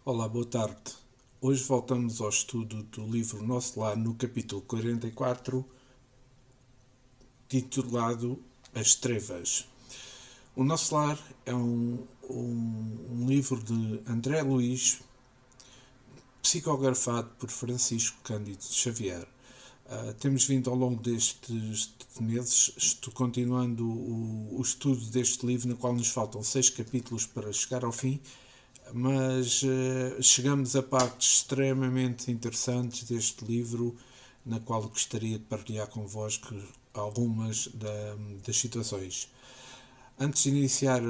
Olá, boa tarde. Hoje voltamos ao estudo do livro Nosso Lar no capítulo 44, titulado As Trevas. O Nosso Lar é um livro de André Luiz, psicografado por Francisco Cândido Xavier. Temos vindo ao longo destes meses continuando o estudo deste livro, no qual nos faltam 6 capítulos para chegar ao fim, mas chegamos a partes extremamente interessantes deste livro, na qual gostaria de partilhar convosco algumas das situações. Antes de iniciar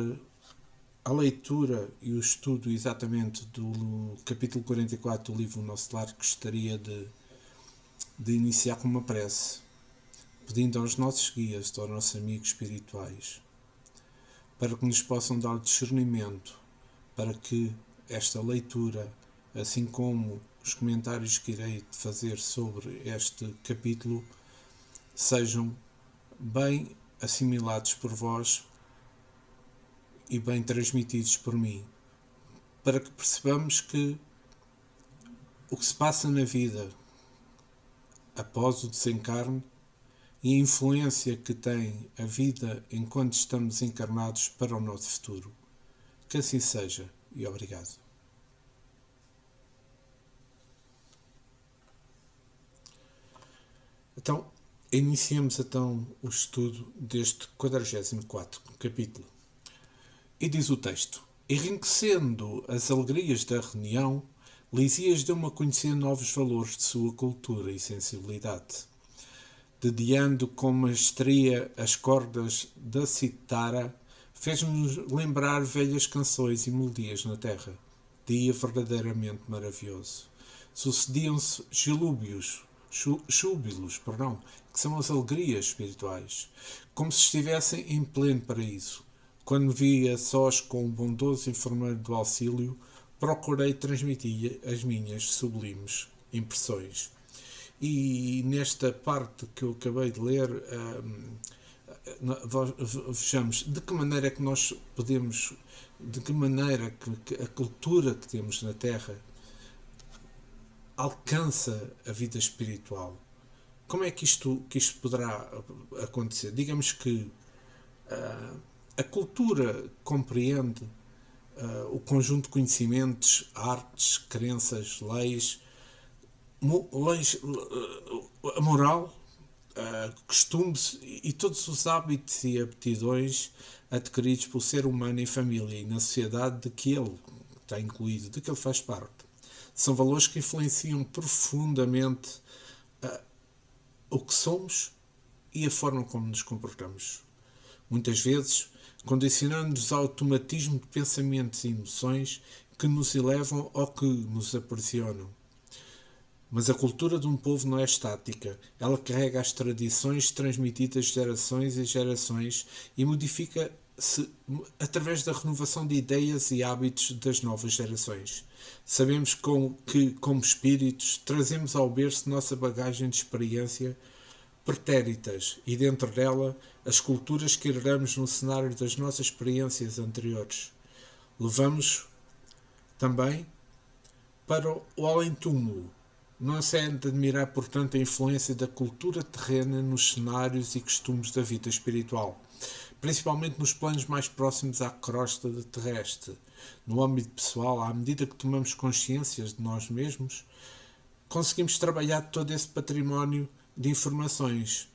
a leitura e o estudo exatamente do capítulo 44 do livro O Nosso Lar, gostaria de iniciar com uma prece, pedindo aos nossos guias, aos nossos amigos espirituais, para que nos possam dar discernimento, para que esta leitura, assim como os comentários que irei fazer sobre este capítulo, sejam bem assimilados por vós e bem transmitidos por mim, para que percebamos que o que se passa na vida após o desencarne e a influência que tem a vida enquanto estamos encarnados para o nosso futuro. Que assim seja, e obrigado. Então, iniciemos o estudo deste 44º capítulo. E diz o texto: enriquecendo as alegrias da reunião, Lisias deu-me a conhecer novos valores de sua cultura e sensibilidade. Dedeando com maestria as cordas da citara, fez-nos lembrar velhas canções e melodias na terra. Dia verdadeiramente maravilhoso. Sucediam-se júbilos, que são as alegrias espirituais, como se estivessem em pleno paraíso. Quando vi a sós com o bondoso enfermeiro do auxílio, procurei transmitir as minhas sublimes impressões. E nesta parte que eu acabei de ler, vejamos de que maneira é que nós podemos, de que maneira que a cultura que temos na Terra alcança a vida espiritual. Como é que isto poderá acontecer? Digamos que a cultura compreende o conjunto de conhecimentos, artes, crenças, leis, a moral, costumes e todos os hábitos e aptidões adquiridos pelo ser humano em família e na sociedade de que ele está incluído, de que ele faz parte. São valores que influenciam profundamente o que somos e a forma como nos comportamos. Muitas vezes, condicionando-nos ao automatismo de pensamentos e emoções que nos elevam ou que nos aprisionam. Mas a cultura de um povo não é estática. Ela carrega as tradições transmitidas de gerações e gerações e modifica-se através da renovação de ideias e hábitos das novas gerações. Sabemos que, como espíritos, trazemos ao berço nossa bagagem de experiência pretéritas e, dentro dela, as culturas que herdamos no cenário das nossas experiências anteriores. Levamos também para o além-túmulo. Não se é de admirar, portanto, a influência da cultura terrena nos cenários e costumes da vida espiritual, principalmente nos planos mais próximos à crosta terrestre. No âmbito pessoal, à medida que tomamos consciência de nós mesmos, conseguimos trabalhar todo esse património de informações.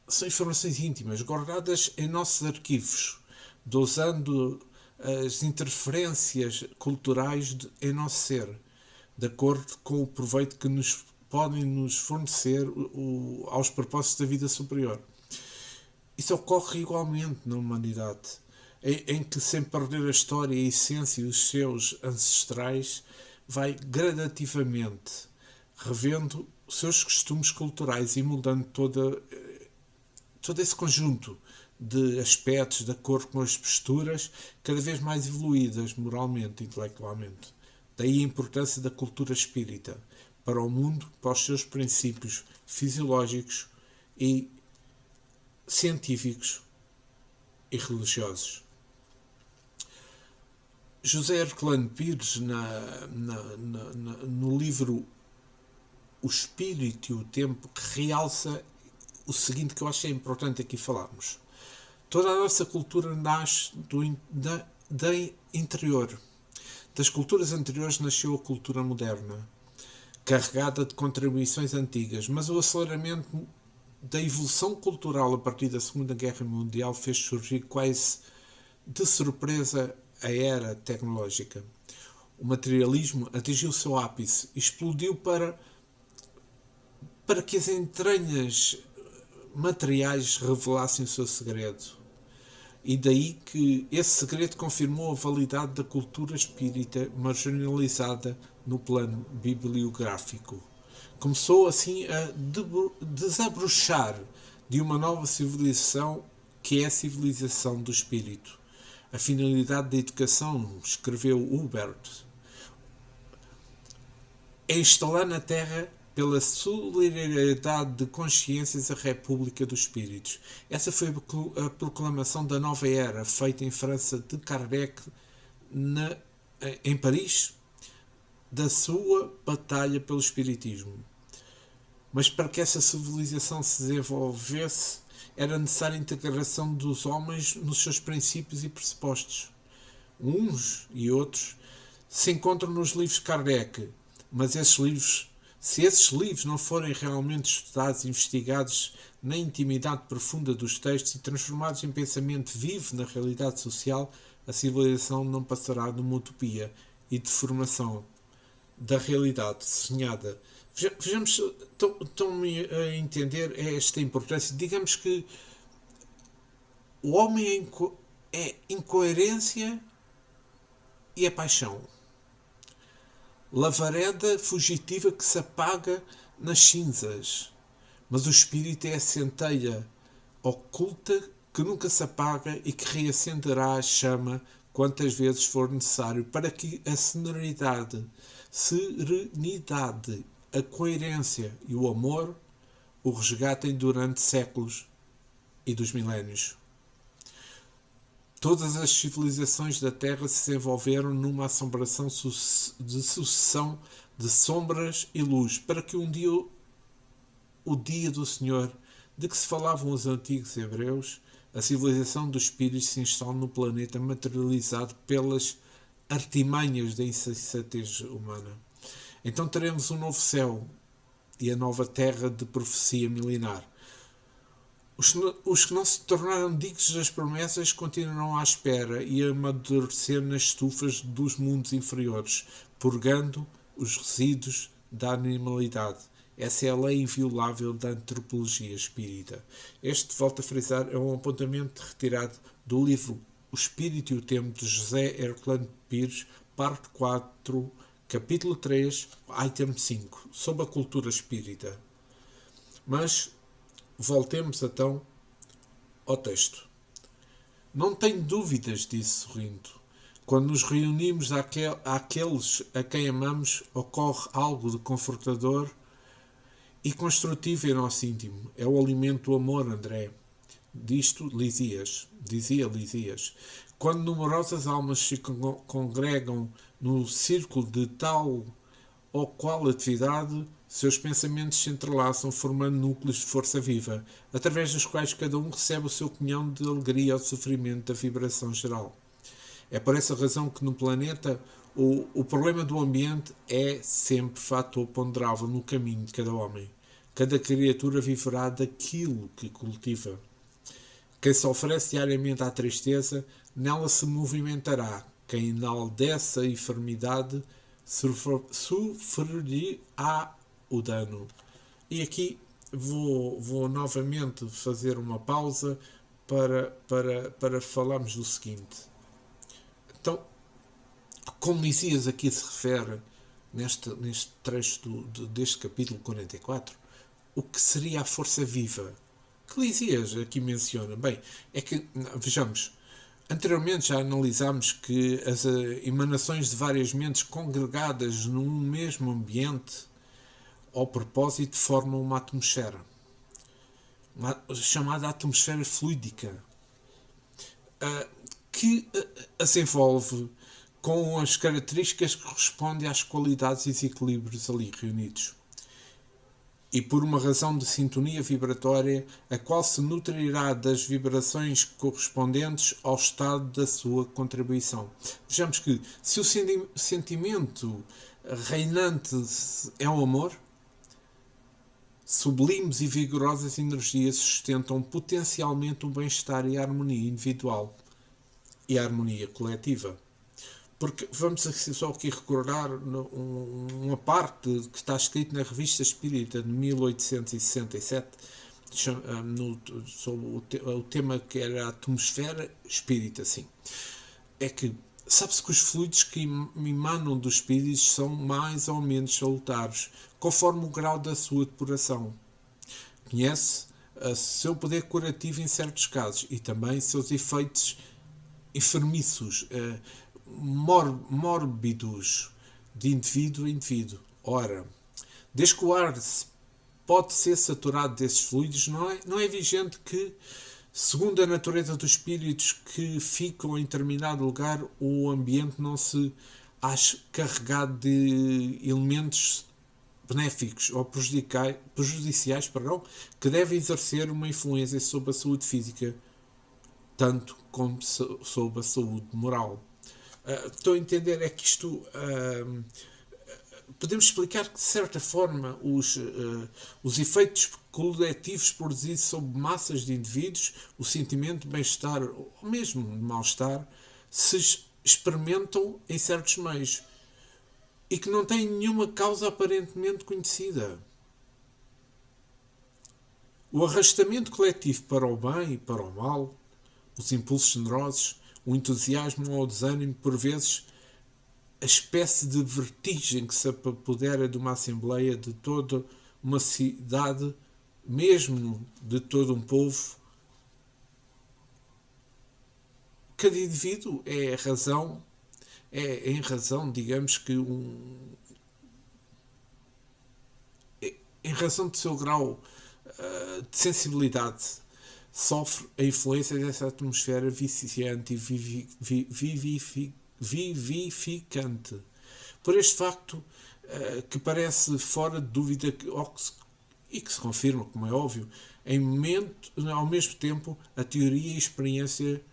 São informações íntimas, guardadas em nossos arquivos, dosando as interferências culturais em nosso ser, de acordo com o proveito que podem nos fornecer aos propósitos da vida superior. Isso ocorre igualmente na humanidade, em que, sem perder a história, a essência e os seus ancestrais, vai gradativamente revendo os seus costumes culturais e mudando todo esse conjunto de aspectos de acordo com as posturas cada vez mais evoluídas moralmente e intelectualmente. Daí a importância da cultura espírita para o mundo, para os seus princípios fisiológicos e científicos e religiosos. José Herculano Pires, no livro O Espírito e o Tempo, que realça o seguinte que eu acho que é importante aqui falarmos. Toda a nossa cultura nasce da interior. Das culturas anteriores nasceu a cultura moderna, carregada de contribuições antigas, mas o aceleramento da evolução cultural a partir da Segunda Guerra Mundial fez surgir quase de surpresa a era tecnológica. O materialismo atingiu o seu ápice e explodiu para que as entranhas materiais revelassem o seu segredo. E daí que esse segredo confirmou a validade da cultura espírita marginalizada no plano bibliográfico. Começou assim a desabrochar de uma nova civilização que é a civilização do espírito. A finalidade da educação, escreveu Hubert, é instalar na Terra, pela solidariedade de consciências, a República dos Espíritos. Essa foi a proclamação da nova era, feita em França de Kardec, em Paris, da sua batalha pelo Espiritismo. Mas para que essa civilização se desenvolvesse, era necessária a integração dos homens nos seus princípios e pressupostos. Uns e outros se encontram nos livros de Kardec, mas se esses livros não forem realmente estudados e investigados na intimidade profunda dos textos e transformados em pensamento vivo na realidade social, a civilização não passará de uma utopia e de formação da realidade desenhada. Vejamos, estão-me a entender esta importância. Digamos que o homem é incoerência e a paixão. Lavareda fugitiva que se apaga nas cinzas, mas o espírito é a centelha oculta que nunca se apaga e que reacenderá a chama quantas vezes for necessário para que a serenidade, a coerência e o amor o resgatem durante séculos e dos milénios. Todas as civilizações da Terra se desenvolveram numa assombração de sucessão de sombras e luz, para que um dia, o dia do Senhor, de que se falavam os antigos hebreus, a civilização dos espíritos se instale no planeta materializado pelas artimanhas da insensatez humana. Então teremos um novo céu e a nova terra de profecia milenar. Os que não se tornaram dignos das promessas continuarão à espera e a amadurecer nas estufas dos mundos inferiores, purgando os resíduos da animalidade. Essa é a lei inviolável da antropologia espírita. Este, volto a frisar, é um apontamento retirado do livro O Espírito e o Tempo, de José Herculano Pires, parte 4, capítulo 3, item 5, sobre a cultura espírita. Mas voltemos então ao texto. Não tenho dúvidas, disse sorrindo. Quando nos reunimos àqueles a quem amamos, ocorre algo de confortador e construtivo em nosso íntimo. É o alimento do amor, André. Dizia Lisias. Quando numerosas almas se congregam no círculo de tal ou qual atividade, seus pensamentos se entrelaçam, formando núcleos de força viva, através dos quais cada um recebe o seu cunhão de alegria ou de sofrimento da vibração geral. É por essa razão que no planeta o problema do ambiente é sempre fator ponderável no caminho de cada homem. Cada criatura viverá daquilo que cultiva. Quem se oferece diariamente à tristeza, nela se movimentará. Quem enaldece a enfermidade, sofrerá o dano. E aqui vou novamente fazer uma pausa para falarmos do seguinte. Então, como Lisias aqui se refere neste trecho deste capítulo 44, o que seria a força viva? Que Lisias aqui menciona? Bem, é que, vejamos, anteriormente já analisámos que as emanações de várias mentes congregadas num mesmo ambiente, ao propósito, formam uma atmosfera, chamada atmosfera fluídica, que as envolve com as características que correspondem às qualidades e equilíbrios ali reunidos. E por uma razão de sintonia vibratória, a qual se nutrirá das vibrações correspondentes ao estado da sua contribuição. Vejamos que, se o sentimento reinante é o amor, sublimes e vigorosas energias sustentam potencialmente o bem-estar e a harmonia individual e a harmonia coletiva. Porque vamos só aqui recordar uma parte que está escrita na Revista Espírita de 1867 sobre o tema que era a atmosfera espírita, sim. É que sabe-se que os fluidos que emanam dos espíritos são mais ou menos salutares, conforme o grau da sua depuração. Conhece seu poder curativo em certos casos e também seus efeitos enfermiços, mórbidos, de indivíduo a indivíduo. Ora, desde que o ar pode ser saturado desses fluidos, não é vigente que, segundo a natureza dos espíritos que ficam em determinado lugar, o ambiente não se ache carregado de elementos benéficos ou prejudiciais, que devem exercer uma influência sobre a saúde física, tanto como sobre a saúde moral. Estou a entender é que isto podemos explicar que de certa forma os efeitos coletivos produzidos sobre massas de indivíduos, o sentimento de bem-estar ou mesmo de mal-estar, se experimentam em certos meios e que não têm nenhuma causa aparentemente conhecida. O arrastamento coletivo para o bem e para o mal, os impulsos generosos, o entusiasmo ou o desânimo, por vezes, a espécie de vertigem que se apodera de uma assembleia, de toda uma cidade, mesmo de todo um povo. Cada indivíduo é em razão, digamos que em razão do seu grau de sensibilidade, sofre a influência dessa atmosfera viciante e vivificante. Por este facto, que parece fora de dúvida e que se confirma, como é óbvio, ao mesmo tempo, a teoria e a experiência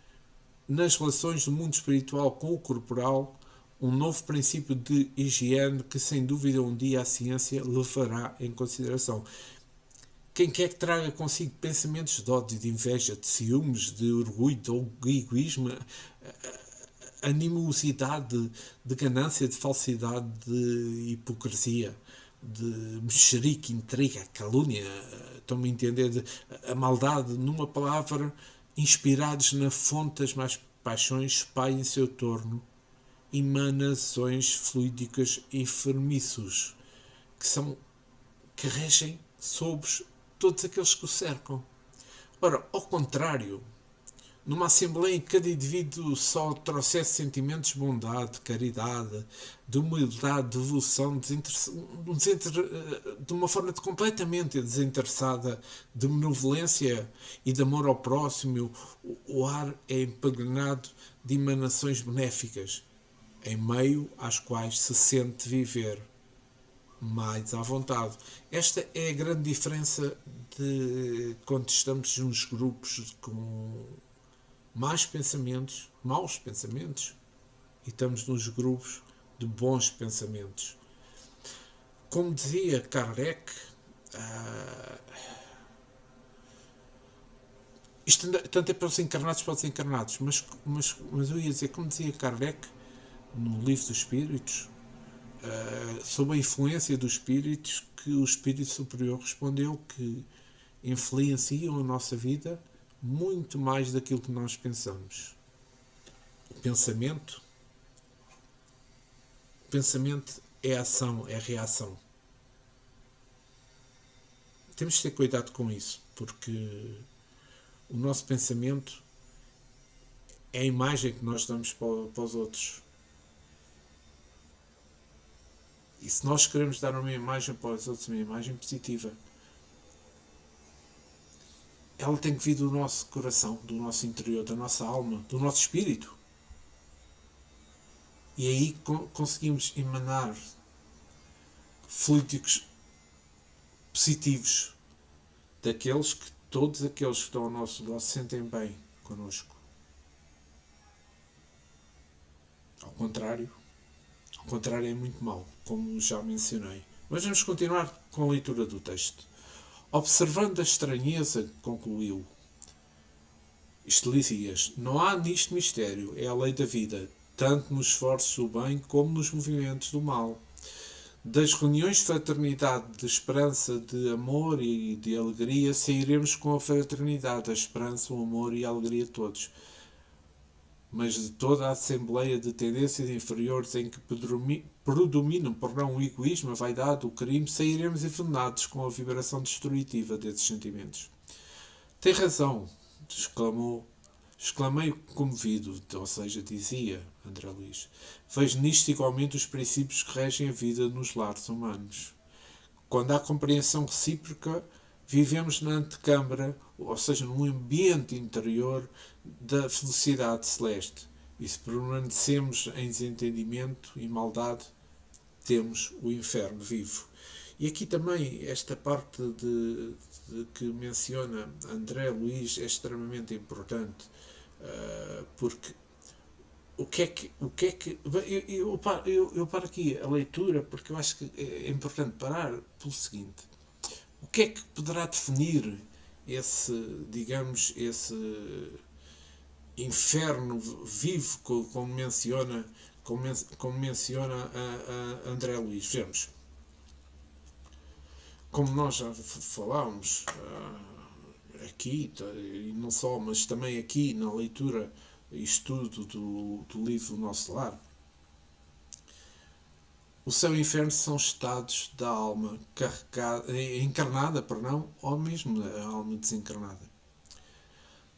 nas relações do mundo espiritual com o corporal, um novo princípio de higiene que, sem dúvida, um dia a ciência levará em consideração. Quem quer que traga consigo pensamentos de ódio, de inveja, de ciúmes, de orgulho, de egoísmo, animosidade, de ganância, de falsidade, de hipocrisia, de mexerique, intriga, calúnia, estão-me a entender, a maldade, numa palavra, inspirados na fonte das mais paixões, espalhem em seu torno emanações fluídicas enfermiços que regem sobre todos aqueles que o cercam. Ora, ao contrário, numa assembleia em que cada indivíduo só trouxesse sentimentos de bondade, de caridade, de humildade, de devoção, de uma forma completamente desinteressada, de benevolência e de amor ao próximo, o ar é impregnado de emanações benéficas, em meio às quais se sente viver mais à vontade. Esta é a grande diferença de quando estamos nos grupos com maus pensamentos, e estamos nos grupos de bons pensamentos. Como dizia Kardec, isto tanto é para os encarnados como para os desencarnados, mas eu ia dizer, como dizia Kardec, no Livro dos Espíritos, sob a influência dos espíritos, que o Espírito Superior respondeu que influenciam a nossa vida muito mais daquilo que nós pensamos. O pensamento é ação, é reação. Temos de ter cuidado com isso, porque o nosso pensamento é a imagem que nós damos para os outros. E se nós queremos dar uma imagem para os outros, uma imagem positiva, ela tem que vir do nosso coração, do nosso interior, da nossa alma, do nosso espírito. E aí conseguimos emanar fluidos positivos daqueles que todos aqueles que estão ao nosso lado se sentem bem connosco. Ao contrário é muito mau, como já mencionei. Mas vamos continuar com a leitura do texto. Observando a estranheza, concluiu Estelícias, não há nisto mistério, é a lei da vida, tanto nos esforços do bem como nos movimentos do mal. Das reuniões de fraternidade, de esperança, de amor e de alegria, sairemos com a fraternidade, a esperança, o amor e a alegria de todos. Mas de toda a assembleia de tendências inferiores em que predominam o egoísmo, a vaidade, o crime, sairemos envenenados com a vibração destrutiva desses sentimentos. Tem razão, exclamei comovido, ou seja, dizia André Luís. Vejo nisto igualmente os princípios que regem a vida nos lares humanos. Quando há compreensão recíproca, vivemos na antecâmara, ou seja, num ambiente interior da felicidade celeste. E se permanecemos em desentendimento e maldade, temos o inferno vivo. E aqui também esta parte de que menciona André Luís é extremamente importante, porque o que é que eu paro aqui a leitura porque eu acho que é importante parar pelo seguinte: o que é que poderá definir esse, digamos, esse inferno vivo, como menciona a André Luís? Vemos, como nós já falámos aqui, e não só, mas também aqui na leitura e estudo do livro Nosso Lar, o céu e o inferno são estados da alma encarnada, ou mesmo a alma desencarnada.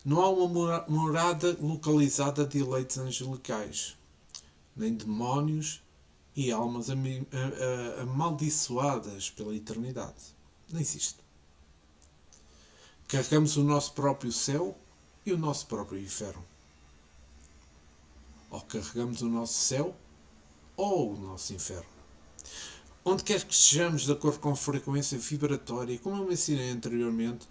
Não há uma morada localizada de eleitos angelicais, nem demónios e almas amaldiçoadas pela eternidade. Não existe. Carregamos o nosso próprio céu e o nosso próprio inferno. Ou carregamos o nosso céu ou o nosso inferno. Onde quer que estejamos, de acordo com a frequência vibratória, como eu mencionei anteriormente,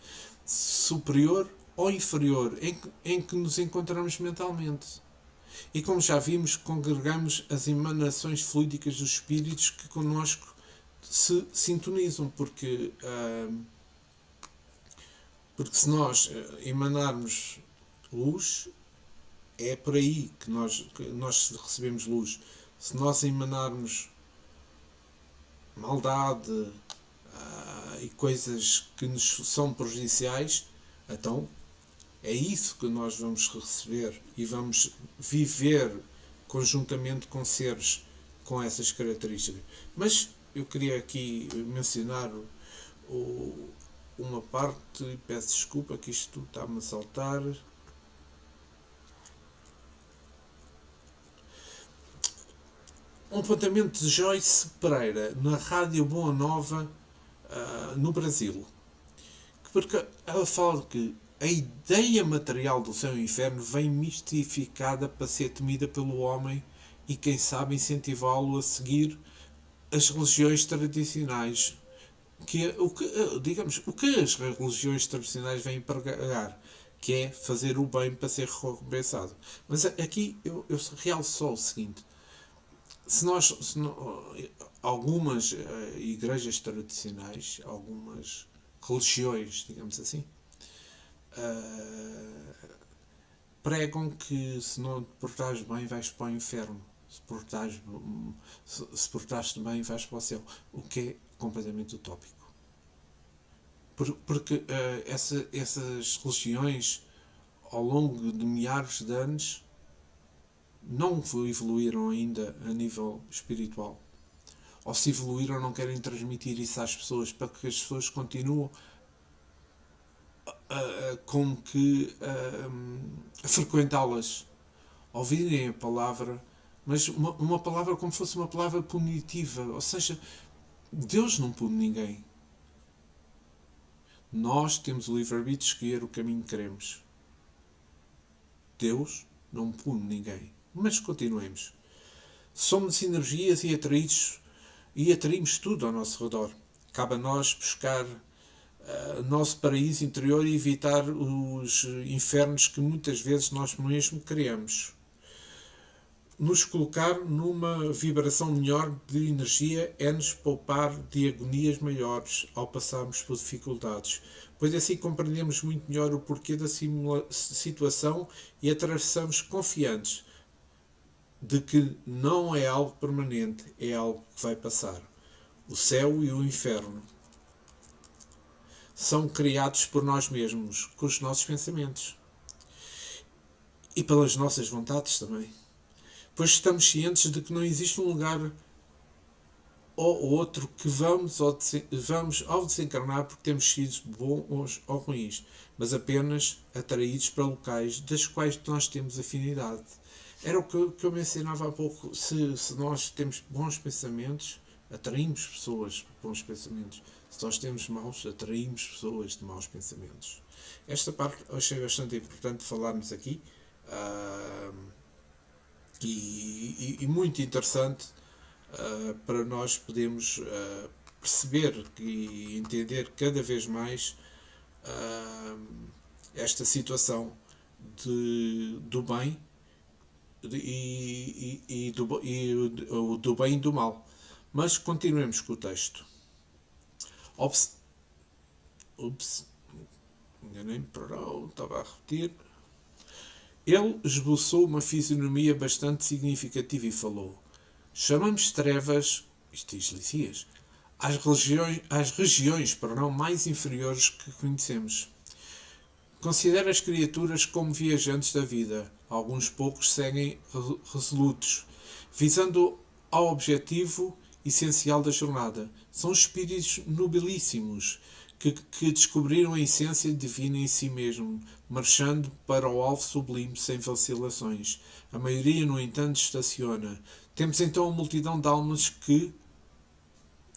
superior ou inferior em que nos encontramos mentalmente. E como já vimos, congregamos as emanações fluídicas dos espíritos que connosco se sintonizam, porque se nós emanarmos luz, é por aí que nós recebemos luz. Se nós emanarmos maldade e coisas que nos são prejudiciais, então é isso que nós vamos receber e vamos viver conjuntamente com seres com essas características. Mas eu queria aqui mencionar uma parte, e peço desculpa que isto está-me a saltar. Um apontamento de Joyce Pereira na Rádio Boa Nova, no Brasil. Porque ela fala que a ideia material do céu e inferno vem mistificada para ser temida pelo homem e, quem sabe, incentivá-lo a seguir as religiões tradicionais. O que as religiões tradicionais vêm pregar? Que é fazer o bem para ser recompensado. Mas aqui eu realço só o seguinte: algumas igrejas tradicionais, algumas religiões, digamos assim, pregam que se não te portares bem vais para o inferno, se portares bem vais para o céu, o que é completamente utópico. Porque essas religiões, ao longo de milhares de anos, não evoluíram ainda a nível espiritual. Ou se evoluíram, não querem transmitir isso às pessoas, para que as pessoas continuem como que a frequentá-las, ouvirem a palavra, mas uma palavra como fosse uma palavra punitiva. Ou seja, Deus não pune ninguém. Nós temos o livre-arbítrio de escolher o caminho que queremos. Deus não pune ninguém. Mas continuemos. Somos energias e atraímos tudo ao nosso redor. Cabe a nós buscar o nosso paraíso interior e evitar os infernos que muitas vezes nós mesmos criamos. Nos colocar numa vibração melhor de energia é nos poupar de agonias maiores ao passarmos por dificuldades, pois assim compreendemos muito melhor o porquê da situação e atravessamos confiantes de que não é algo permanente, é algo que vai passar. O céu e o inferno são criados por nós mesmos, com os nossos pensamentos e pelas nossas vontades também. Pois estamos cientes de que não existe um lugar ou outro que vamos ao desencarnar porque temos sido bons ou ruins, mas apenas atraídos para locais das quais nós temos afinidade. Era o que eu mencionava há pouco. Se nós temos bons pensamentos, atraímos pessoas de bons pensamentos. Se nós temos maus, atraímos pessoas de maus pensamentos. Esta parte eu achei bastante importante falarmos aqui. E muito interessante para nós podermos perceber e entender cada vez mais esta situação do bem do bem e do mal. Mas continuemos com o texto. Enganei-me, estava a repetir. Ele esboçou uma fisionomia bastante significativa e falou: chamamos trevas, isto diz Lisias, às regiões mais inferiores que conhecemos. Considera as criaturas como viajantes da vida. Alguns poucos seguem resolutos, visando ao objetivo essencial da jornada. São espíritos nobilíssimos que descobriram a essência divina em si mesmo, marchando para o alvo sublime sem vacilações. A maioria, no entanto, estaciona. Temos então uma multidão de almas que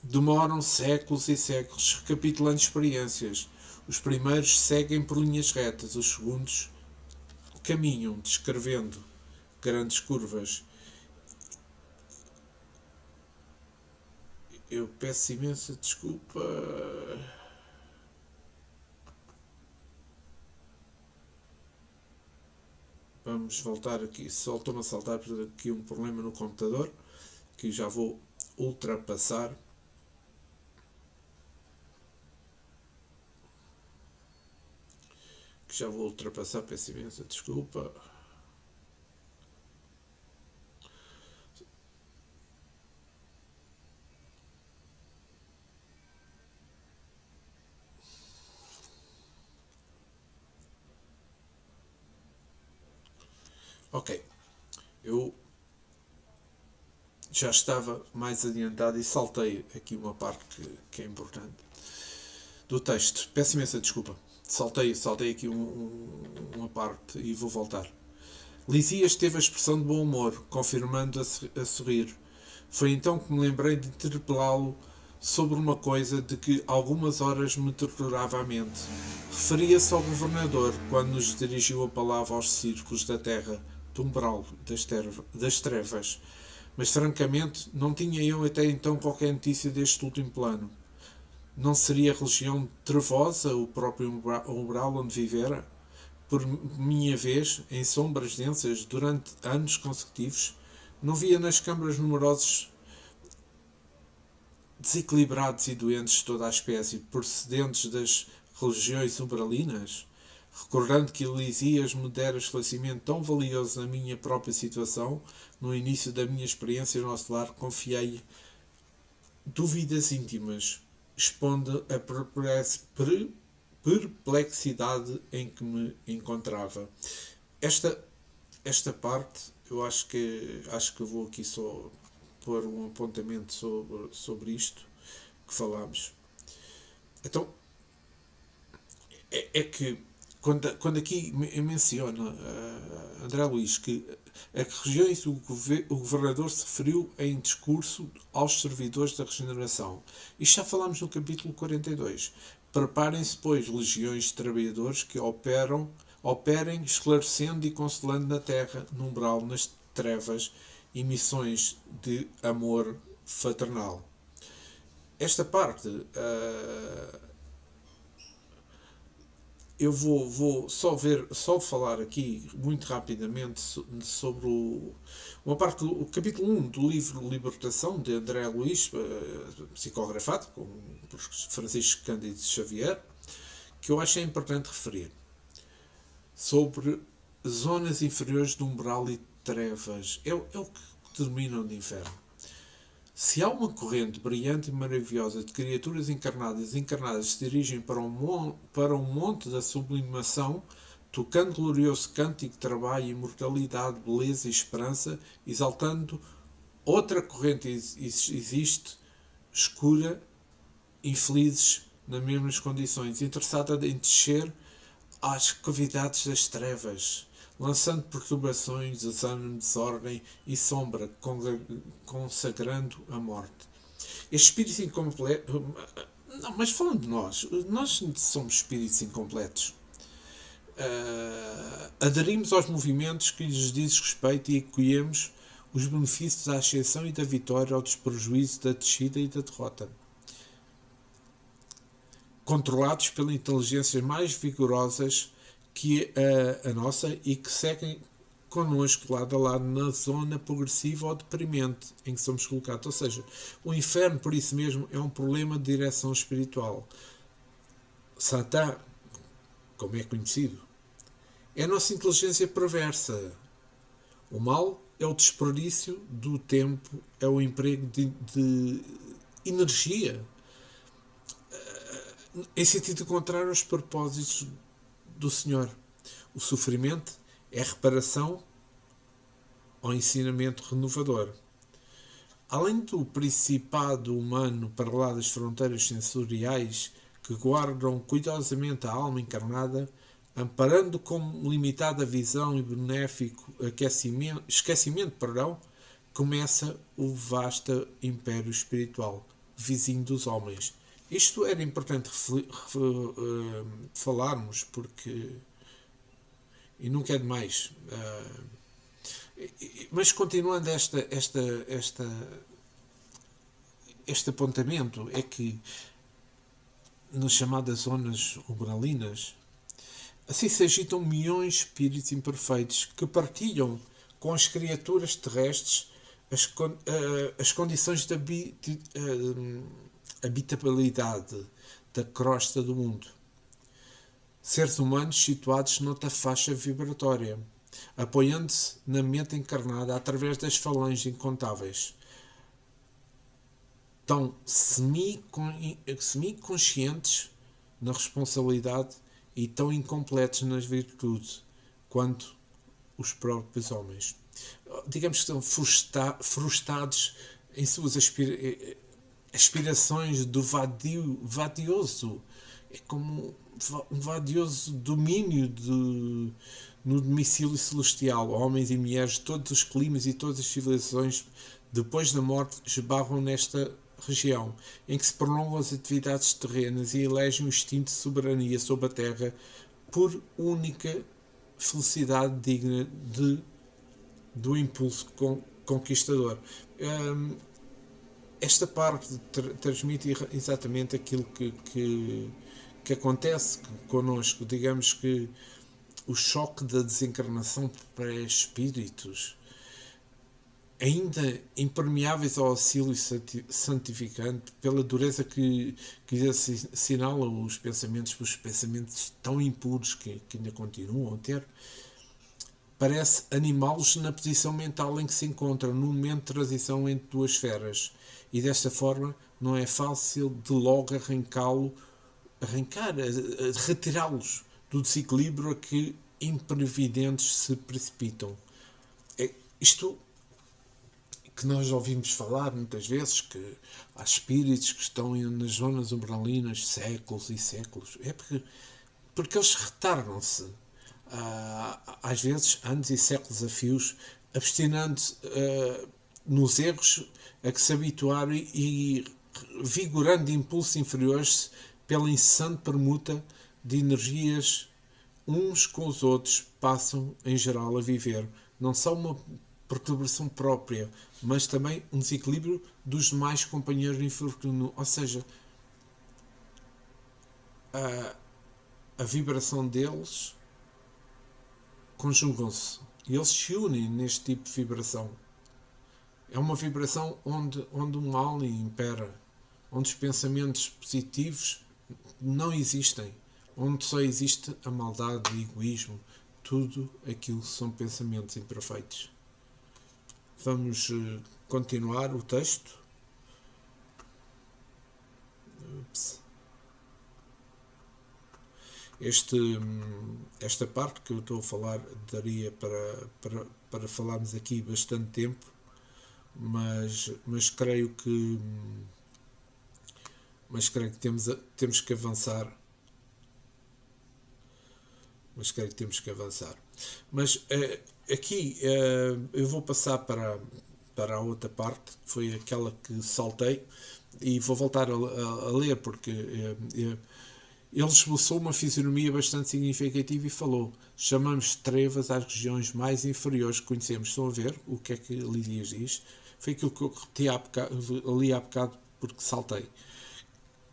demoram séculos e séculos recapitulando experiências. Os primeiros seguem por linhas retas, os segundos caminham, descrevendo grandes curvas. Eu peço imensa desculpa. Vamos voltar aqui. Estou-me a saltar por aqui um problema no computador que já vou ultrapassar. Peço imensa desculpa. Ok, eu já estava mais adiantado e saltei aqui uma parte que é importante do texto. Peço imensa desculpa. Saltei aqui uma parte e vou voltar. Lisias teve a expressão de bom humor, confirmando a sorrir. Foi então que me lembrei de interpelá-lo sobre uma coisa de que algumas horas me torturava a mente. Referia-se ao governador, quando nos dirigiu a palavra aos círculos da terra, do umbral das trevas. Mas, francamente, não tinha eu até então qualquer notícia deste último plano. Não seria a religião trevosa o próprio umbral onde vivera? Por minha vez, em sombras densas, durante anos consecutivos, não via nas câmaras numerosos desequilibrados e doentes de toda a espécie, procedentes das religiões umbralinas? Recordando que Lisias me dera esclarecimento tão valioso na minha própria situação, no início da minha experiência no nosso lar, confiei dúvidas íntimas, expondo a perplexidade em que me encontrava. Esta parte, eu acho que vou aqui só pôr um apontamento sobre isto que falámos. Então, é que quando aqui menciona André Luís que a que regiões o governador se referiu em discurso aos servidores da regeneração. Isto já falámos no capítulo 42. Preparem-se, pois, legiões de trabalhadores que operem esclarecendo e consolando na terra, no umbral, nas trevas, emissões de amor fraternal. Esta parte eu vou só falar aqui muito rapidamente sobre uma parte do capítulo 1 do livro Libertação, de André Luiz, psicografado por Francisco Cândido Xavier, que eu acho importante referir, sobre zonas inferiores de umbral e trevas. É o que denominam de inferno. Se há uma corrente brilhante e maravilhosa de criaturas encarnadas que se dirigem para um monte da sublimação, tocando glorioso cântico de trabalho, imortalidade, beleza e esperança, exaltando outra corrente existe, escura, infelizes, nas mesmas condições, interessada em descer às cavidades das trevas, lançando perturbações, desânimo, desordem e sombra, consagrando a morte. Este espírito incompleto... Não, mas falando de nós somos espíritos incompletos. Aderimos aos movimentos que lhes diz respeito e acolhemos os benefícios da ascensão e da vitória ao desprejuízo da descida e da derrota. Controlados pela inteligência mais vigorosas que a nossa e que seguem connosco lado a lado na zona progressiva ou deprimente em que somos colocados. Ou seja, o inferno, por isso mesmo, é um problema de direção espiritual. Satã, como é conhecido, é a nossa inteligência perversa. O mal é o desperdício do tempo, é o emprego de energia em sentido contrário aos propósitos do Senhor. O sofrimento é reparação ao ensinamento renovador. Além do principado humano para lá das fronteiras sensoriais que guardam cuidadosamente a alma encarnada, amparando com limitada visão e benéfico esquecimento, começa o vasto império espiritual, vizinho dos homens. Isto era importante falarmos, porque... E nunca é demais. Mas continuando este apontamento, é que nas chamadas zonas umbralinas, assim se agitam milhões de espíritos imperfeitos que partilham com as criaturas terrestres as condições de habitabilidade da crosta do mundo. Seres humanos situados noutra faixa vibratória, apoiando-se na mente encarnada através das falanges incontáveis. Tão semi-conscientes na responsabilidade e tão incompletos nas virtudes quanto os próprios homens. Digamos que estão frustrados em suas aspirações do vadioso. É como um vadioso domínio no domicílio celestial. Homens e mulheres de todos os climas e todas as civilizações, depois da morte, esbarram nesta região, em que se prolongam as atividades terrenas e elegem o instinto de soberania sobre a terra por única felicidade digna do impulso conquistador. Esta parte transmite exatamente aquilo que acontece connosco. Digamos que o choque da desencarnação para espíritos, ainda impermeáveis ao auxílio santificante, pela dureza que assinala os pensamentos tão impuros que ainda continuam a ter, parece animá-los na posição mental em que se encontram, no momento de transição entre duas esferas. E desta forma não é fácil de logo retirá-los do desequilíbrio a que imprevidentes se precipitam. Isto que nós ouvimos falar muitas vezes, que há espíritos que estão nas zonas umbralinas séculos e séculos. É porque eles retardam-se, às vezes, anos e séculos a fios, obstinando-se nos erros a que se habituaram e vigorando impulsos inferiores pela incessante permuta de energias uns com os outros, passam, em geral, a viver não só uma perturbação própria, mas também um desequilíbrio dos demais companheiros de infortúnio. Ou seja, a vibração deles conjugam-se e eles se unem neste tipo de vibração. É uma vibração onde o mal impera, onde os pensamentos positivos não existem, onde só existe a maldade e o egoísmo. Tudo aquilo são pensamentos imperfeitos. Vamos continuar o texto. Esta parte que eu estou a falar daria para falarmos aqui bastante tempo, mas creio que temos que avançar. Mas aqui eu vou passar para a outra parte, que foi aquela que saltei, e vou voltar a ler, porque ele esboçou uma fisionomia bastante significativa e falou: chamamos de trevas às regiões mais inferiores que conhecemos. Estão a ver o que é que Lídias diz? Foi aquilo que eu repeti ali há bocado, porque saltei.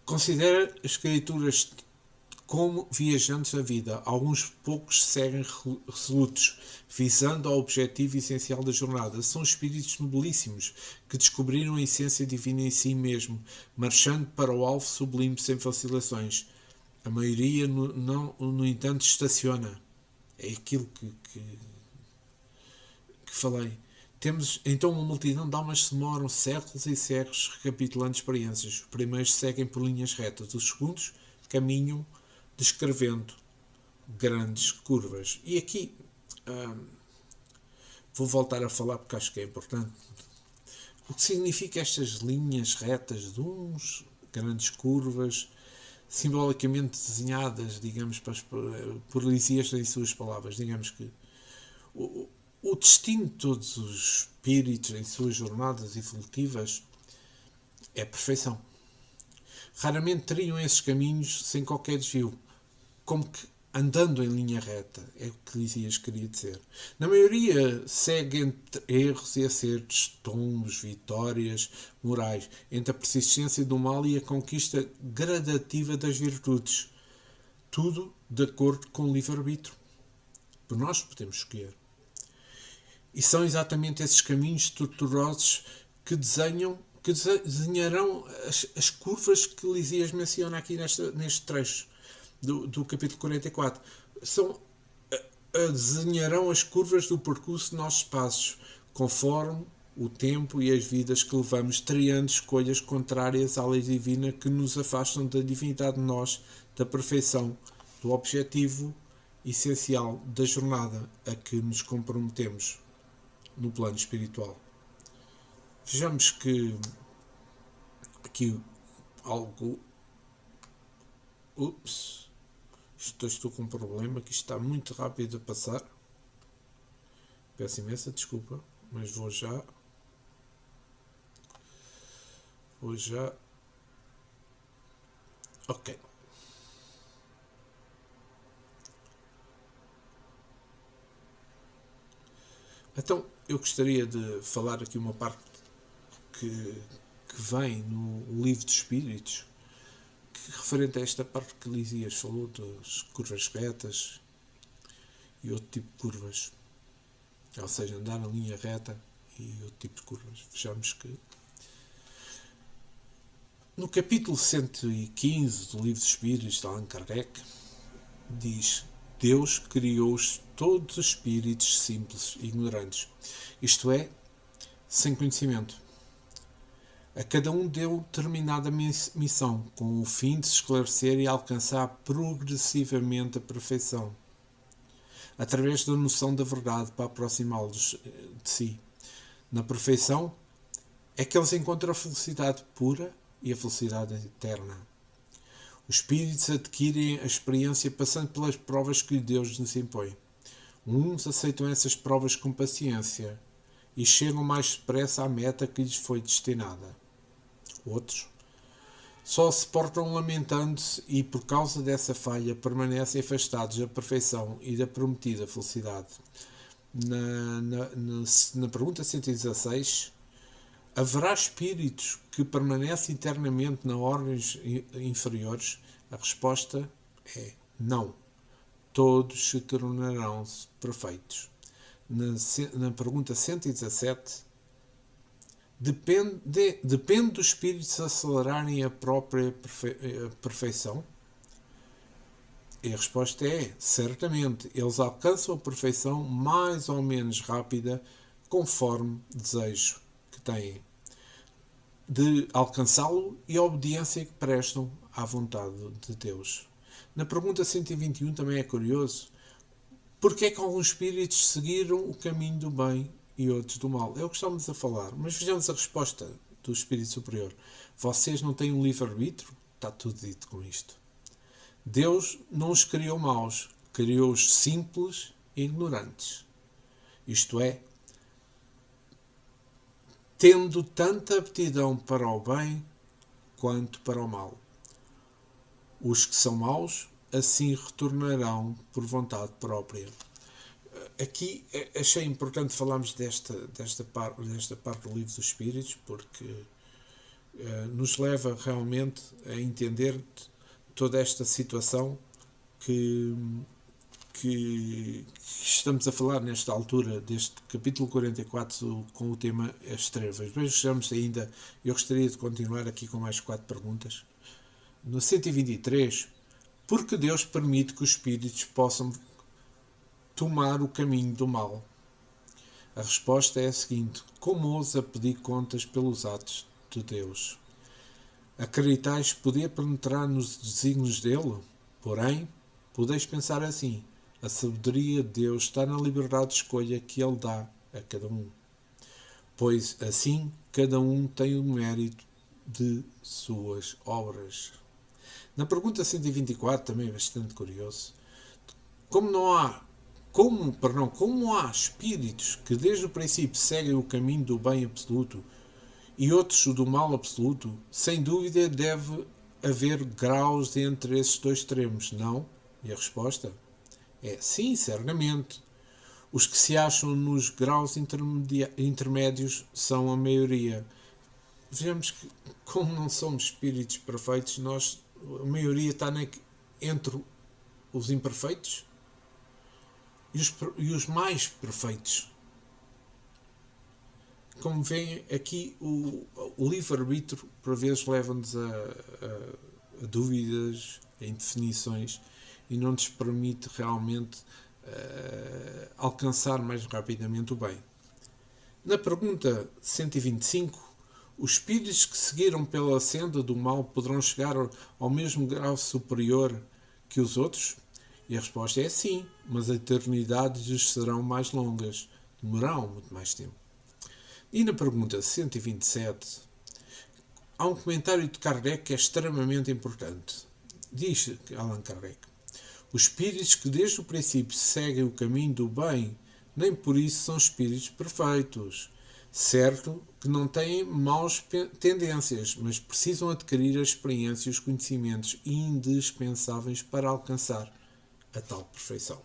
Considera as escrituras como viajantes na vida. Alguns poucos seguem resolutos, visando ao objetivo essencial da jornada. São espíritos nobilíssimos, que descobriram a essência divina em si mesmo, marchando para o alvo sublime sem vacilações. A maioria, no entanto, estaciona. É aquilo que falei. Temos então uma multidão de almas que demoram séculos e séculos recapitulando experiências. Os primeiros seguem por linhas retas, os segundos caminham descrevendo grandes curvas. E aqui vou voltar a falar porque acho que é importante. O que significa estas linhas retas de uns grandes curvas, simbolicamente desenhadas, digamos, por Lísias em suas palavras. Digamos que o destino de todos os espíritos em suas jornadas evolutivas é a perfeição. Raramente teriam esses caminhos sem qualquer desvio, como que andando em linha reta, é o que Lísias queria dizer. Na maioria segue entre erros e acertos, tombos, vitórias morais, entre a persistência do mal e a conquista gradativa das virtudes. Tudo de acordo com o livre-arbítrio. Por nós podemos escolher. E são exatamente esses caminhos tortuosos que desenharão as curvas que Lísias menciona aqui neste trecho do capítulo 44. Desenharão as curvas do percurso de nossos passos, conforme o tempo e as vidas que levamos, triando escolhas contrárias à lei divina que nos afastam da divindade de nós, da perfeição, do objetivo essencial da jornada a que nos comprometemos no plano espiritual. Vejamos que aqui algo... Estou com um problema, que isto está muito rápido a passar. Peço imensa desculpa, mas vou já. Ok. Então, eu gostaria de falar aqui uma parte que vem no Livro dos Espíritos, referente a esta parte que Lísias falou das curvas retas e outro tipo de curvas, ou seja, andar em linha reta e outro tipo de curvas. Vejamos que no capítulo 115 do Livro dos Espíritos de Allan Kardec diz: Deus criou todos os espíritos simples e ignorantes, isto é, sem conhecimento. A cada um deu determinada missão, com o fim de se esclarecer e alcançar progressivamente a perfeição, através da noção da verdade para aproximá-los de si. Na perfeição é que eles encontram a felicidade pura e a felicidade eterna. Os espíritos adquirem a experiência passando pelas provas que Deus nos impõe. Uns aceitam essas provas com paciência e chegam mais depressa à meta que lhes foi destinada. Outros só se portam lamentando-se e, por causa dessa falha, permanecem afastados da perfeição e da prometida felicidade. Na pergunta 116, haverá espíritos que permanecem eternamente nas ordens inferiores? A resposta é não. Todos se tornarão perfeitos. Na pergunta 117, depende dos espíritos acelerarem a própria perfeição? E a resposta é, certamente, eles alcançam a perfeição mais ou menos rápida conforme desejo que têm de alcançá-lo e a obediência que prestam à vontade de Deus. Na pergunta 121 também é curioso, porque é que alguns espíritos seguiram o caminho do bem e outros do mal? É o que estamos a falar, mas vejamos a resposta do Espírito Superior. Vocês não têm um livre-arbítrio? Está tudo dito com isto. Deus não os criou maus, criou-os simples e ignorantes. Isto é, tendo tanta aptidão para o bem quanto para o mal. Os que são maus, assim retornarão por vontade própria. Aqui achei importante falarmos desta parte do Livro dos Espíritos, porque nos leva realmente a entender toda esta situação que estamos a falar nesta altura deste capítulo 44 com o tema As Trevas. Mas vejamos ainda, eu gostaria de continuar aqui com mais 4 perguntas. No 123, por que Deus permite que os espíritos possam tomar o caminho do mal? A resposta é a seguinte: como ousa pedir contas pelos atos de Deus? Acreditais poder penetrar nos desígnios dele? Porém, podeis pensar assim: a sabedoria de Deus está na liberdade de escolha que ele dá a cada um. Pois assim, cada um tem o mérito de suas obras. Na pergunta 124, também é bastante curioso, como há espíritos que desde o princípio seguem o caminho do bem absoluto e outros o do mal absoluto, sem dúvida deve haver graus entre esses dois extremos, não? E a resposta é sim, certamente. Os que se acham nos graus intermédios são a maioria. Vejamos que, como não somos espíritos perfeitos, a maioria está entre os imperfeitos e os mais perfeitos. Como veem, aqui o livre-arbítrio, por vezes, leva-nos a dúvidas, a indefinições, e não nos permite realmente alcançar mais rapidamente o bem. Na pergunta 125, os espíritos que seguiram pela senda do mal poderão chegar ao mesmo grau superior que os outros? E a resposta é sim, mas a eternidade lhes serão mais longas, demorarão muito mais tempo. E na pergunta 127, há um comentário de Kardec que é extremamente importante. Diz Allan Kardec: os espíritos que desde o princípio seguem o caminho do bem, nem por isso são espíritos perfeitos. Certo que não têm maus tendências, mas precisam adquirir a experiência e os conhecimentos indispensáveis para alcançar a tal perfeição.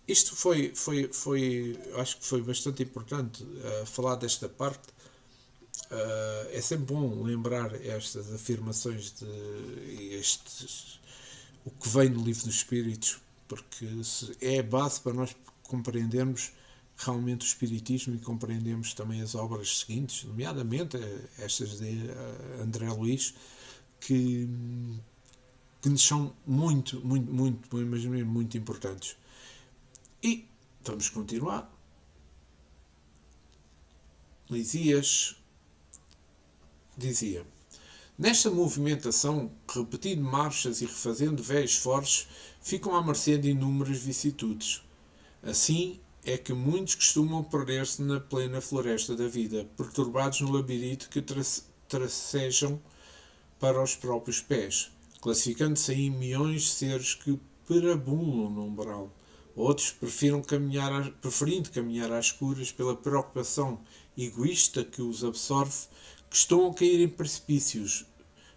Isto acho que foi bastante importante falar desta parte. É sempre bom lembrar estas afirmações o que vem no Livro dos Espíritos, porque é a base para nós compreendermos realmente o Espiritismo e compreendemos também as obras seguintes, nomeadamente estas de André Luís, que nos são muito importantes. E vamos continuar. Lisias dizia: nesta movimentação, repetindo marchas e refazendo velhos esforços, ficam à mercê de inúmeras vicissitudes. Assim é que muitos costumam perder-se na plena floresta da vida, perturbados no labirinto que tracejam para os próprios pés, classificando-se em milhões de seres que perabulam no umbral. Outros preferindo caminhar às escuras pela preocupação egoísta que os absorve, que estão a cair em precipícios,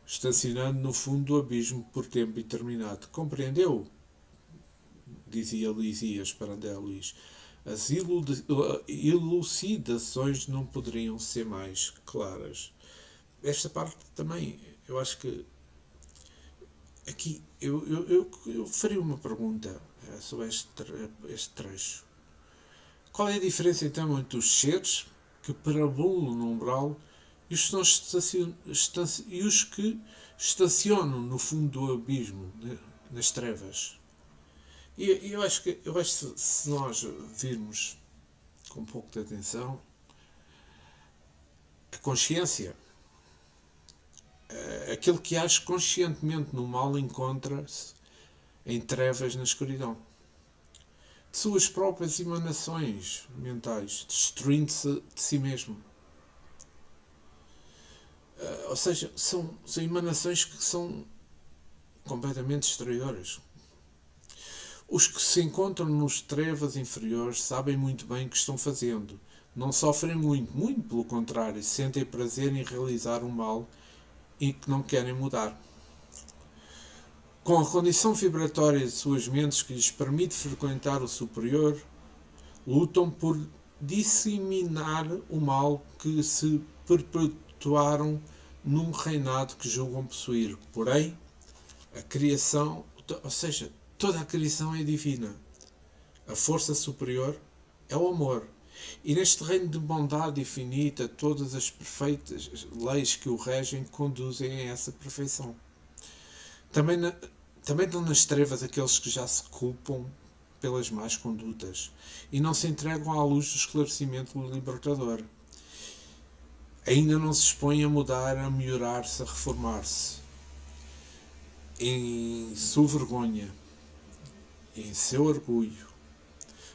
estacionando no fundo do abismo por tempo determinado. Compreendeu? Dizia Lisias para André Luís. As elucidações não poderiam ser mais claras. Esta parte também, eu acho que aqui eu faria uma pergunta sobre este trecho. Qual é a diferença então entre os seres que perabulam no umbral e os que estacionam no fundo do abismo, nas trevas? E eu acho que se nós virmos com um pouco de atenção, a consciência, aquele que age conscientemente no mal, encontra-se em trevas na escuridão. De suas próprias emanações mentais, destruindo-se de si mesmo. Ou seja, são emanações que são completamente destruidoras. Os que se encontram nos trevas inferiores sabem muito bem o que estão fazendo. Não sofrem muito pelo contrário, sentem prazer em realizar o mal e que não querem mudar. Com a condição vibratória de suas mentes que lhes permite frequentar o superior, lutam por disseminar o mal que se perpetuaram num reinado que julgam possuir. Porém, a criação, ou seja, toda a criação é divina. A força superior é o amor. E neste reino de bondade infinita, todas as perfeitas leis que o regem conduzem a essa perfeição. Também estão nas trevas aqueles que já se culpam pelas más condutas e não se entregam à luz do esclarecimento libertador. Ainda não se expõem a mudar, a melhorar-se, a reformar-se. Em sua vergonha, em seu orgulho,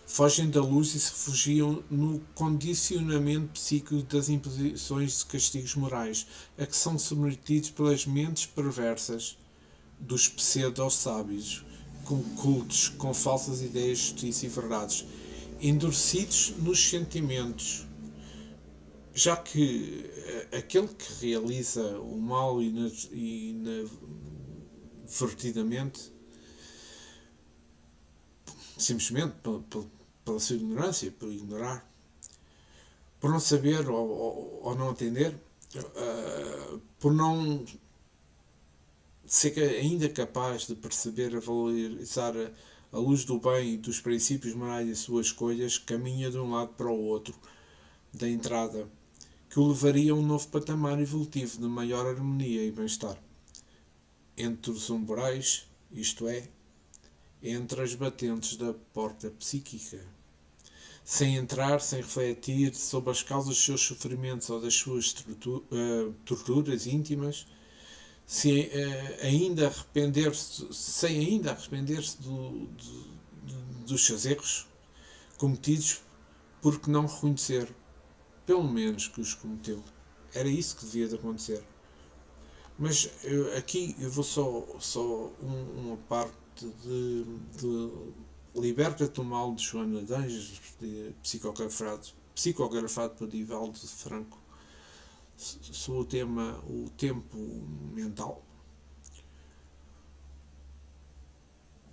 fogem da luz e se refugiam no condicionamento psíquico das imposições de castigos morais a que são submetidos pelas mentes perversas dos pseudo-sábios, com cultos, com falsas ideias de justiça e verdades, endurecidos nos sentimentos, já que aquele que realiza o mal inadvertidamente, simplesmente pela sua ignorância, por ignorar, por não saber ou não entender, por não ser ainda capaz de perceber, a valorizar a luz do bem e dos princípios morais e suas escolhas, caminha de um lado para o outro da entrada, que o levaria a um novo patamar evolutivo de maior harmonia e bem-estar entre os umbrais, isto é, entre as batentes da porta psíquica. Sem entrar, sem refletir sobre as causas dos seus sofrimentos ou das suas torturas íntimas, sem ainda arrepender-se dos seus erros cometidos, porque não reconhecer, pelo menos, que os cometeu. Era isso que devia de acontecer. Mas aqui eu vou só uma parte de Liberta-te do Mal, de Joana de Anjos, psicografado por Divaldo Franco, sobre o tema o tempo mental.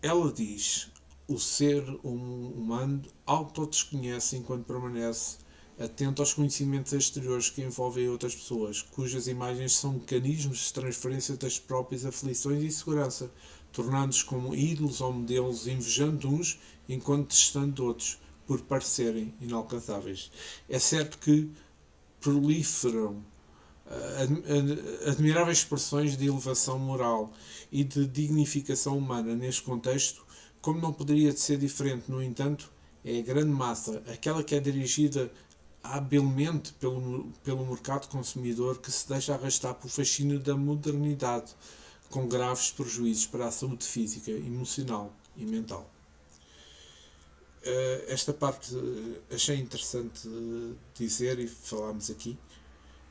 Ela diz: o ser humano autodesconhece enquanto permanece atento aos conhecimentos exteriores que envolvem outras pessoas, cujas imagens são mecanismos de transferência das próprias aflições e segurança, tornando-os como ídolos ou modelos, invejando uns enquanto testando outros, por parecerem inalcançáveis. É certo que proliferam admiráveis expressões de elevação moral e de dignificação humana neste contexto, como não poderia ser diferente, no entanto, é a grande massa, aquela que é dirigida habilmente pelo mercado consumidor, que se deixa arrastar pelo fascínio da modernidade, com graves prejuízos para a saúde física, emocional e mental. Esta parte achei interessante dizer e falarmos aqui,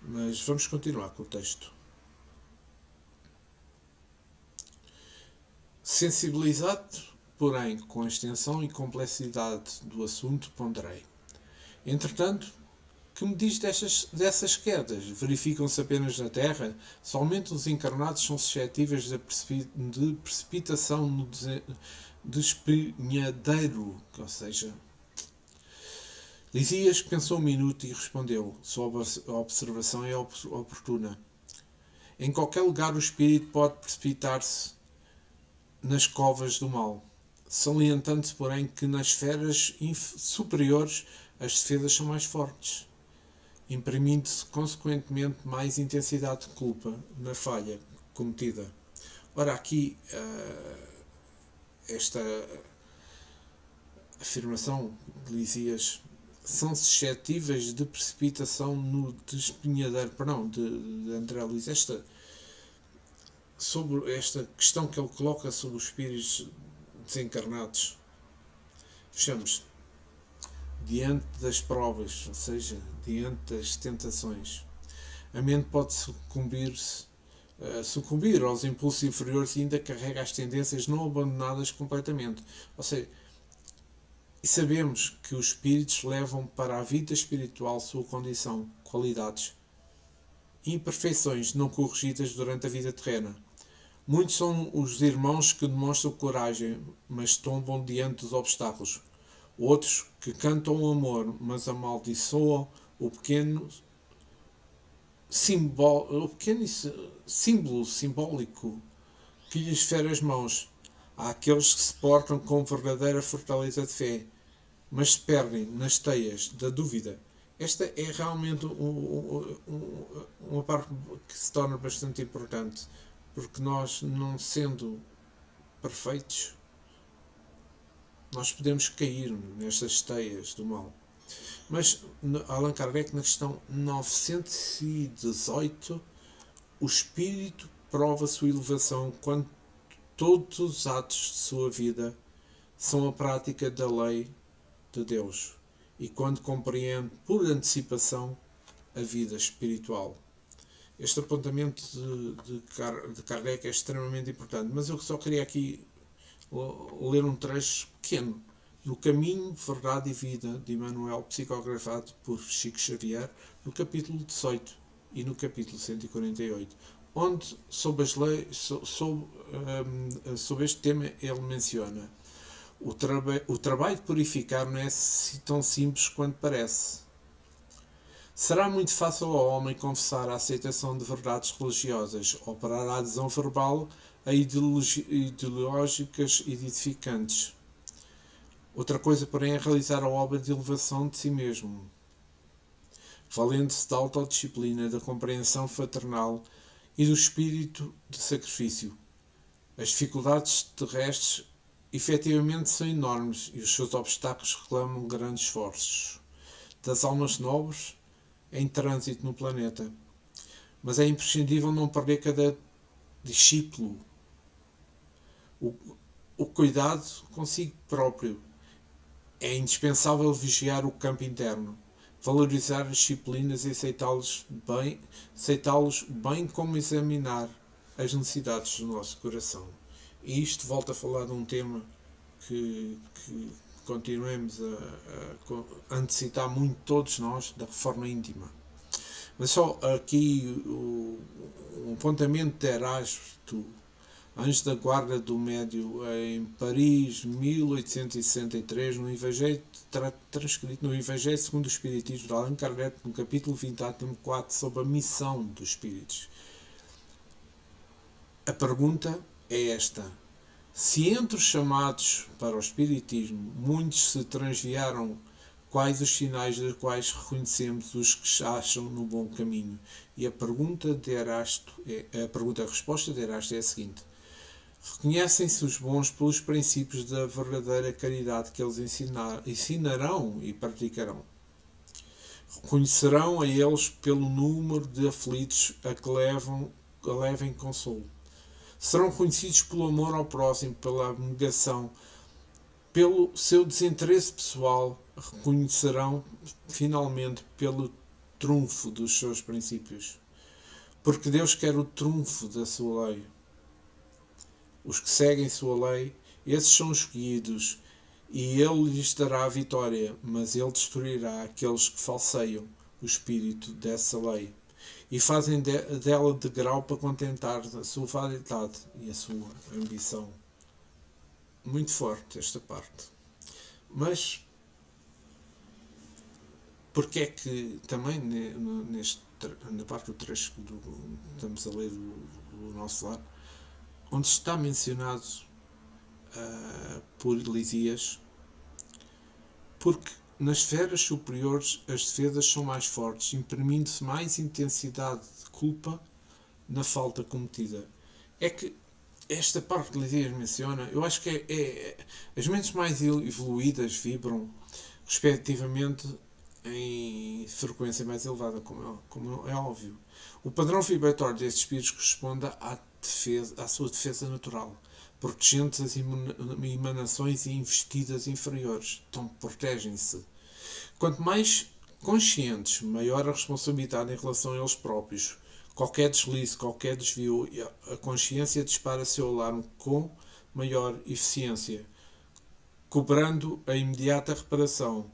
mas vamos continuar com o texto. Sensibilizado, porém, com a extensão e complexidade do assunto, ponderei. Entretanto, que me diz dessas quedas? Verificam-se apenas na Terra? Somente os encarnados são suscetíveis de precipitação no despenhadeiro, ou seja, Lisias pensou um minuto e respondeu: sua observação é oportuna. Em qualquer lugar o espírito pode precipitar-se nas covas do mal, salientando-se, porém, que nas esferas superiores as defesas são mais fortes, imprimindo-se, consequentemente, mais intensidade de culpa na falha cometida. Ora, aqui, esta afirmação de Lisias são suscetíveis de precipitação no despenhadeiro, de André Luiz. Sobre esta questão que ele coloca sobre os espíritos desencarnados, vejamos, diante das provas, ou seja, diante das tentações, a mente pode sucumbir aos impulsos inferiores e ainda carrega as tendências não abandonadas completamente. Ou seja, e sabemos que os espíritos levam para a vida espiritual sua condição, qualidades, imperfeições não corrigidas durante a vida terrena. Muitos são os irmãos que demonstram coragem, mas tombam diante dos obstáculos. Outros que cantam o amor, mas amaldiçoam o pequeno símbolo simbólico que lhes fere as mãos. Há aqueles que se portam com verdadeira fortaleza de fé, mas se perdem nas teias da dúvida. Esta é realmente uma parte que se torna bastante importante, porque nós, não sendo perfeitos, nós podemos cair nestas teias do mal. Mas Allan Kardec, na questão 918, o espírito prova a sua elevação quando todos os atos de sua vida são a prática da lei de Deus e quando compreende por antecipação a vida espiritual. Este apontamento de Kardec é extremamente importante, mas eu só queria aqui ler um trecho pequeno. No Caminho, Verdade e Vida, de Emmanuel, psicografado por Chico Xavier, no capítulo 18 e no capítulo 148, onde, sobre este tema, ele menciona: o trabalho de purificar não é tão simples quanto parece. Será muito fácil ao homem confessar a aceitação de verdades religiosas, operar a adesão verbal a ideológicas edificantes. Outra coisa, porém, é realizar a obra de elevação de si mesmo, valendo-se da autodisciplina, da compreensão fraternal e do espírito de sacrifício. As dificuldades terrestres efetivamente são enormes e os seus obstáculos reclamam grandes esforços das almas nobres em trânsito no planeta. Mas é imprescindível não perder cada discípulo o cuidado consigo próprio. É indispensável vigiar o campo interno, valorizar as disciplinas e aceitá-los bem como examinar as necessidades do nosso coração. E isto volta a falar de um tema que continuemos a necessitar muito todos nós, da reforma íntima. Mas só aqui um apontamento de Erasto, anjo da guarda do Médio, em Paris, 1863, no Evangelho, transcrito no Evangelho segundo o Espiritismo de Allan Kardec, no capítulo 20, item 4, sobre a missão dos espíritos. A pergunta é esta: se entre os chamados para o Espiritismo muitos se transviaram, quais os sinais dos quais reconhecemos os que se acham no bom caminho? E a resposta de Erasto é a seguinte: reconhecem-se os bons pelos princípios da verdadeira caridade que eles ensinarão e praticarão. Reconhecerão a eles pelo número de aflitos a que levem consolo. Serão conhecidos pelo amor ao próximo, pela abnegação, pelo seu desinteresse pessoal. Reconhecerão, finalmente, pelo trunfo dos seus princípios. Porque Deus quer o trunfo da sua lei. Os que seguem sua lei, esses são escolhidos, e ele lhes dará a vitória, mas ele destruirá aqueles que falseiam o espírito dessa lei e fazem dela degrau para contentar a sua vaidade e a sua ambição. Muito forte esta parte. Mas Porque é que também na parte do trecho estamos a ler do nosso lar, onde está mencionado por Lisias, porque nas esferas superiores as defesas são mais fortes, imprimindo-se mais intensidade de culpa na falta cometida. É que esta parte que Lisias menciona, eu acho que as mentes mais evoluídas vibram respectivamente em frequência mais elevada, como é óbvio. O padrão vibratório destes espíritos corresponde à sua defesa natural, protegendo as emanações e investidas inferiores. Então, protegem-se. Quanto mais conscientes, maior a responsabilidade em relação a eles próprios. Qualquer deslize, qualquer desvio, a consciência dispara seu alarme com maior eficiência, cobrando a imediata reparação,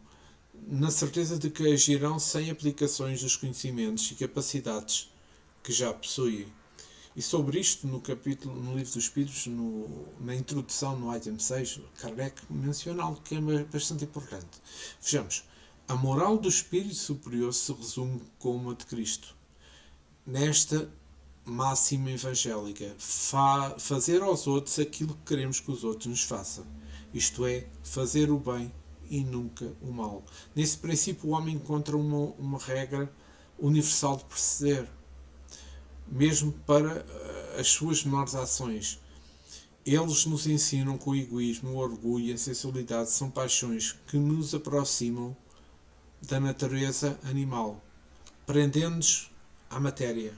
na certeza de que agirão sem aplicações dos conhecimentos e capacidades que já possuem. E sobre isto, no livro dos Espíritos, na introdução, no item 6, Kardec menciona algo que é bastante importante. Vejamos, a moral do Espírito Superior se resume como a de Cristo. Nesta máxima evangélica, fazer aos outros aquilo que queremos que os outros nos façam. Isto é, fazer o bem e nunca o mal. Nesse princípio, o homem encontra uma regra universal de proceder, mesmo para as suas menores ações. Eles nos ensinam que o egoísmo, o orgulho e a sensualidade são paixões que nos aproximam da natureza animal, prendendo-nos à matéria.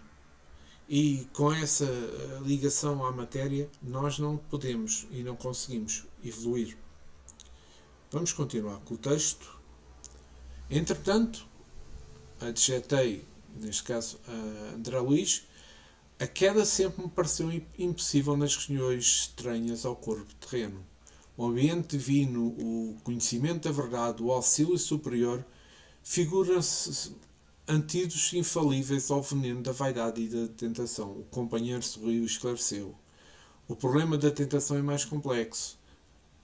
E com essa ligação à matéria, nós não podemos e não conseguimos evoluir. Vamos continuar com o texto. Entretanto, adjetei, neste caso, a André Luís, a queda sempre me pareceu impossível nas reuniões estranhas ao corpo terreno. O ambiente divino, o conhecimento da verdade, o auxílio superior, figuram-se antídotos infalíveis ao veneno da vaidade e da tentação. O companheiro sorriu e esclareceu. O problema da tentação é mais complexo.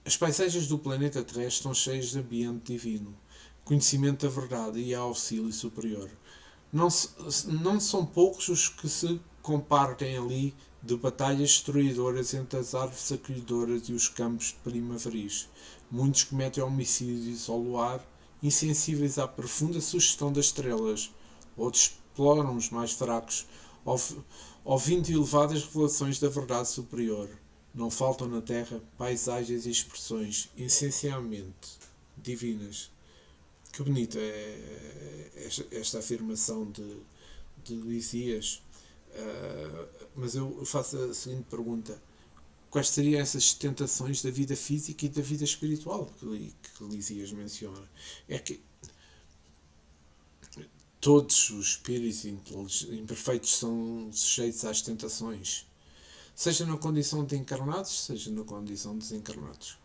As paisagens do planeta terrestre estão cheias de ambiente divino, conhecimento da verdade e auxílio superior. Não são poucos os que se compartem ali de batalhas destruidoras entre as árvores acolhedoras e os campos primaveris. Muitos cometem homicídios ao luar, insensíveis à profunda sugestão das estrelas. Outros exploram os mais fracos, ouvindo elevadas revelações da verdade superior. Não faltam na Terra paisagens e expressões essencialmente divinas. Que bonita é esta afirmação de Lisias. Mas eu faço a seguinte pergunta: quais seriam essas tentações da vida física e da vida espiritual que Lisias menciona? É que todos os espíritos imperfeitos são sujeitos às tentações, seja na condição de encarnados, seja na condição de desencarnados.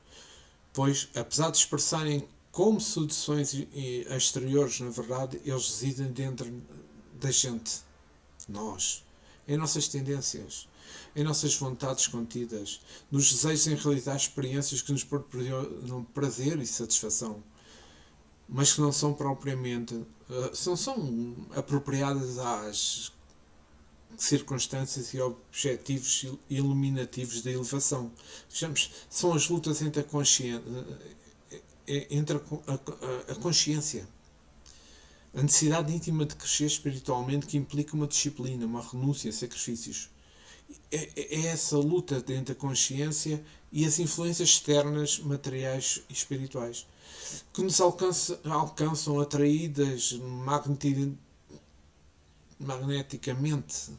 Pois, apesar de expressarem como seduções exteriores, na verdade, eles residem dentro da gente, nós, em nossas tendências, em nossas vontades contidas, nos desejos em realizar experiências que nos proporcionam prazer e satisfação, mas que não são propriamente, são apropriadas às circunstâncias e objetivos iluminativos da elevação. Vejamos, são as lutas entre a consciência, a necessidade íntima de crescer espiritualmente, que implica uma disciplina, uma renúncia, sacrifícios. É essa luta entre a consciência e as influências externas, materiais e espirituais, que nos alcançam atraídas magneticamente,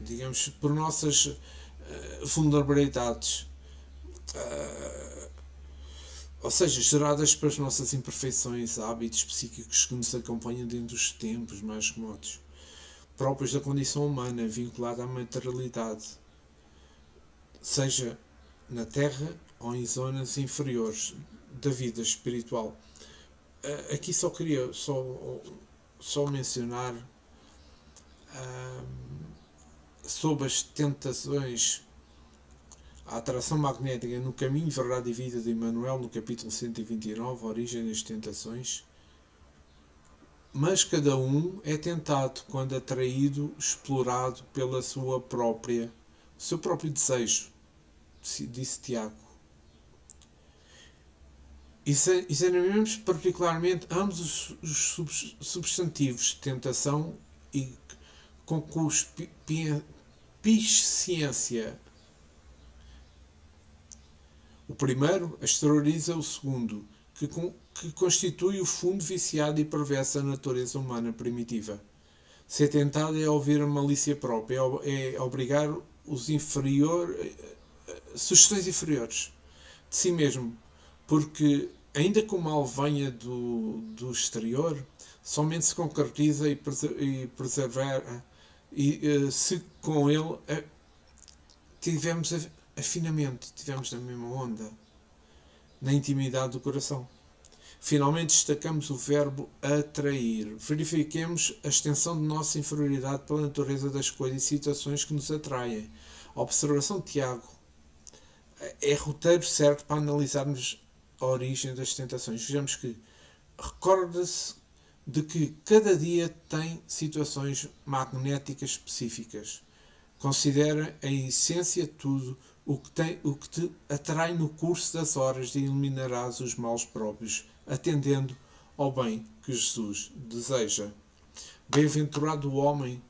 digamos, por nossas vulnerabilidades, ou seja, geradas pelas nossas imperfeições, hábitos psíquicos que nos acompanham dentro dos tempos mais remotos, próprios da condição humana, vinculada à materialidade, seja na Terra ou em zonas inferiores da vida espiritual. Aqui só queria mencionar sobre as tentações, a atração magnética no caminho, verdade e vida de Emmanuel, no capítulo 129, a origem das tentações. mas cada um é tentado quando atraído, explorado pela seu próprio desejo, disse Tiago. Examinemos particularmente ambos os substantivos tentação e concupiscência. O primeiro exterioriza o segundo, que constitui o fundo viciado e perverso da natureza humana primitiva. Ser tentado é ouvir a malícia própria, é obrigar sugestões inferiores de si mesmo, porque ainda que o mal venha do exterior, somente se concretiza e persevera se com ele tivemos afinamento, tivemos na mesma onda, na intimidade do coração. Finalmente destacamos o verbo atrair. Verifiquemos a extensão de nossa inferioridade pela natureza das coisas e situações que nos atraem. A observação de Tiago é roteiro certo para analisarmos a origem das tentações. Vejamos que recorda-se de que cada dia tem situações magnéticas específicas. Considera a essência de tudo o que te atrai no curso das horas e eliminarás os males próprios, atendendo ao bem que Jesus deseja. Bem-aventurado o homem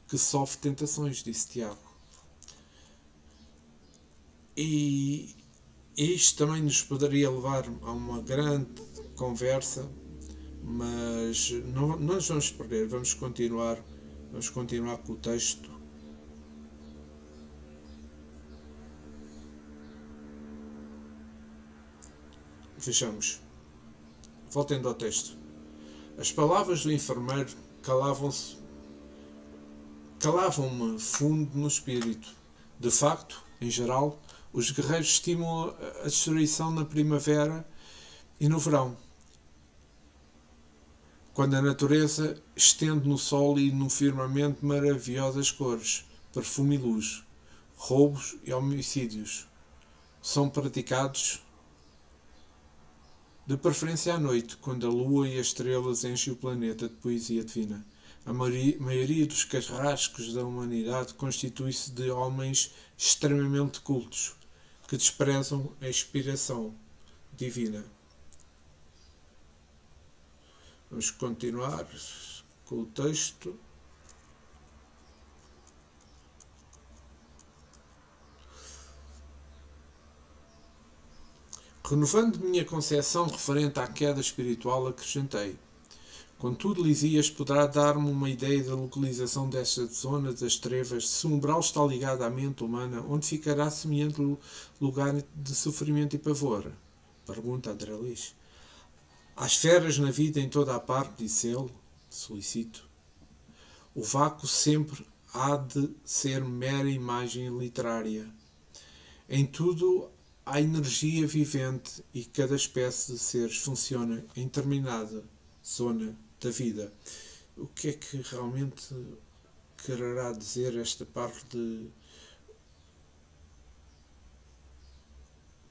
que sofre tentações, disse Tiago. E isto também nos poderia levar a uma grande conversa, mas não nos vamos perder, vamos continuar com o texto. Vejamos. Voltando ao texto. As palavras do enfermeiro calavam-me fundo no espírito. De facto, em geral, os guerreiros estimam a destruição na primavera e no verão, quando a natureza estende no sol e no firmamento maravilhosas cores, perfume e luz. Roubos e homicídios são praticados de preferência à noite, quando a lua e as estrelas enchem o planeta de poesia divina. A maioria dos carrascos da humanidade constitui-se de homens extremamente cultos, que desprezam a inspiração divina. Vamos continuar com o texto. Renovando minha concepção referente à queda espiritual, acrescentei: contudo, Lisias poderá dar-me uma ideia da localização desta zona das trevas, se o umbral está ligado à mente humana, onde ficará semelhante lugar de sofrimento e pavor? Pergunta André Luís. Há esferas na vida em toda a parte, disse ele. Solicito. O vácuo sempre há de ser mera imagem literária. Em tudo há energia vivente e cada espécie de seres funciona em determinada zona da vida. O que é que realmente quererá dizer esta parte de...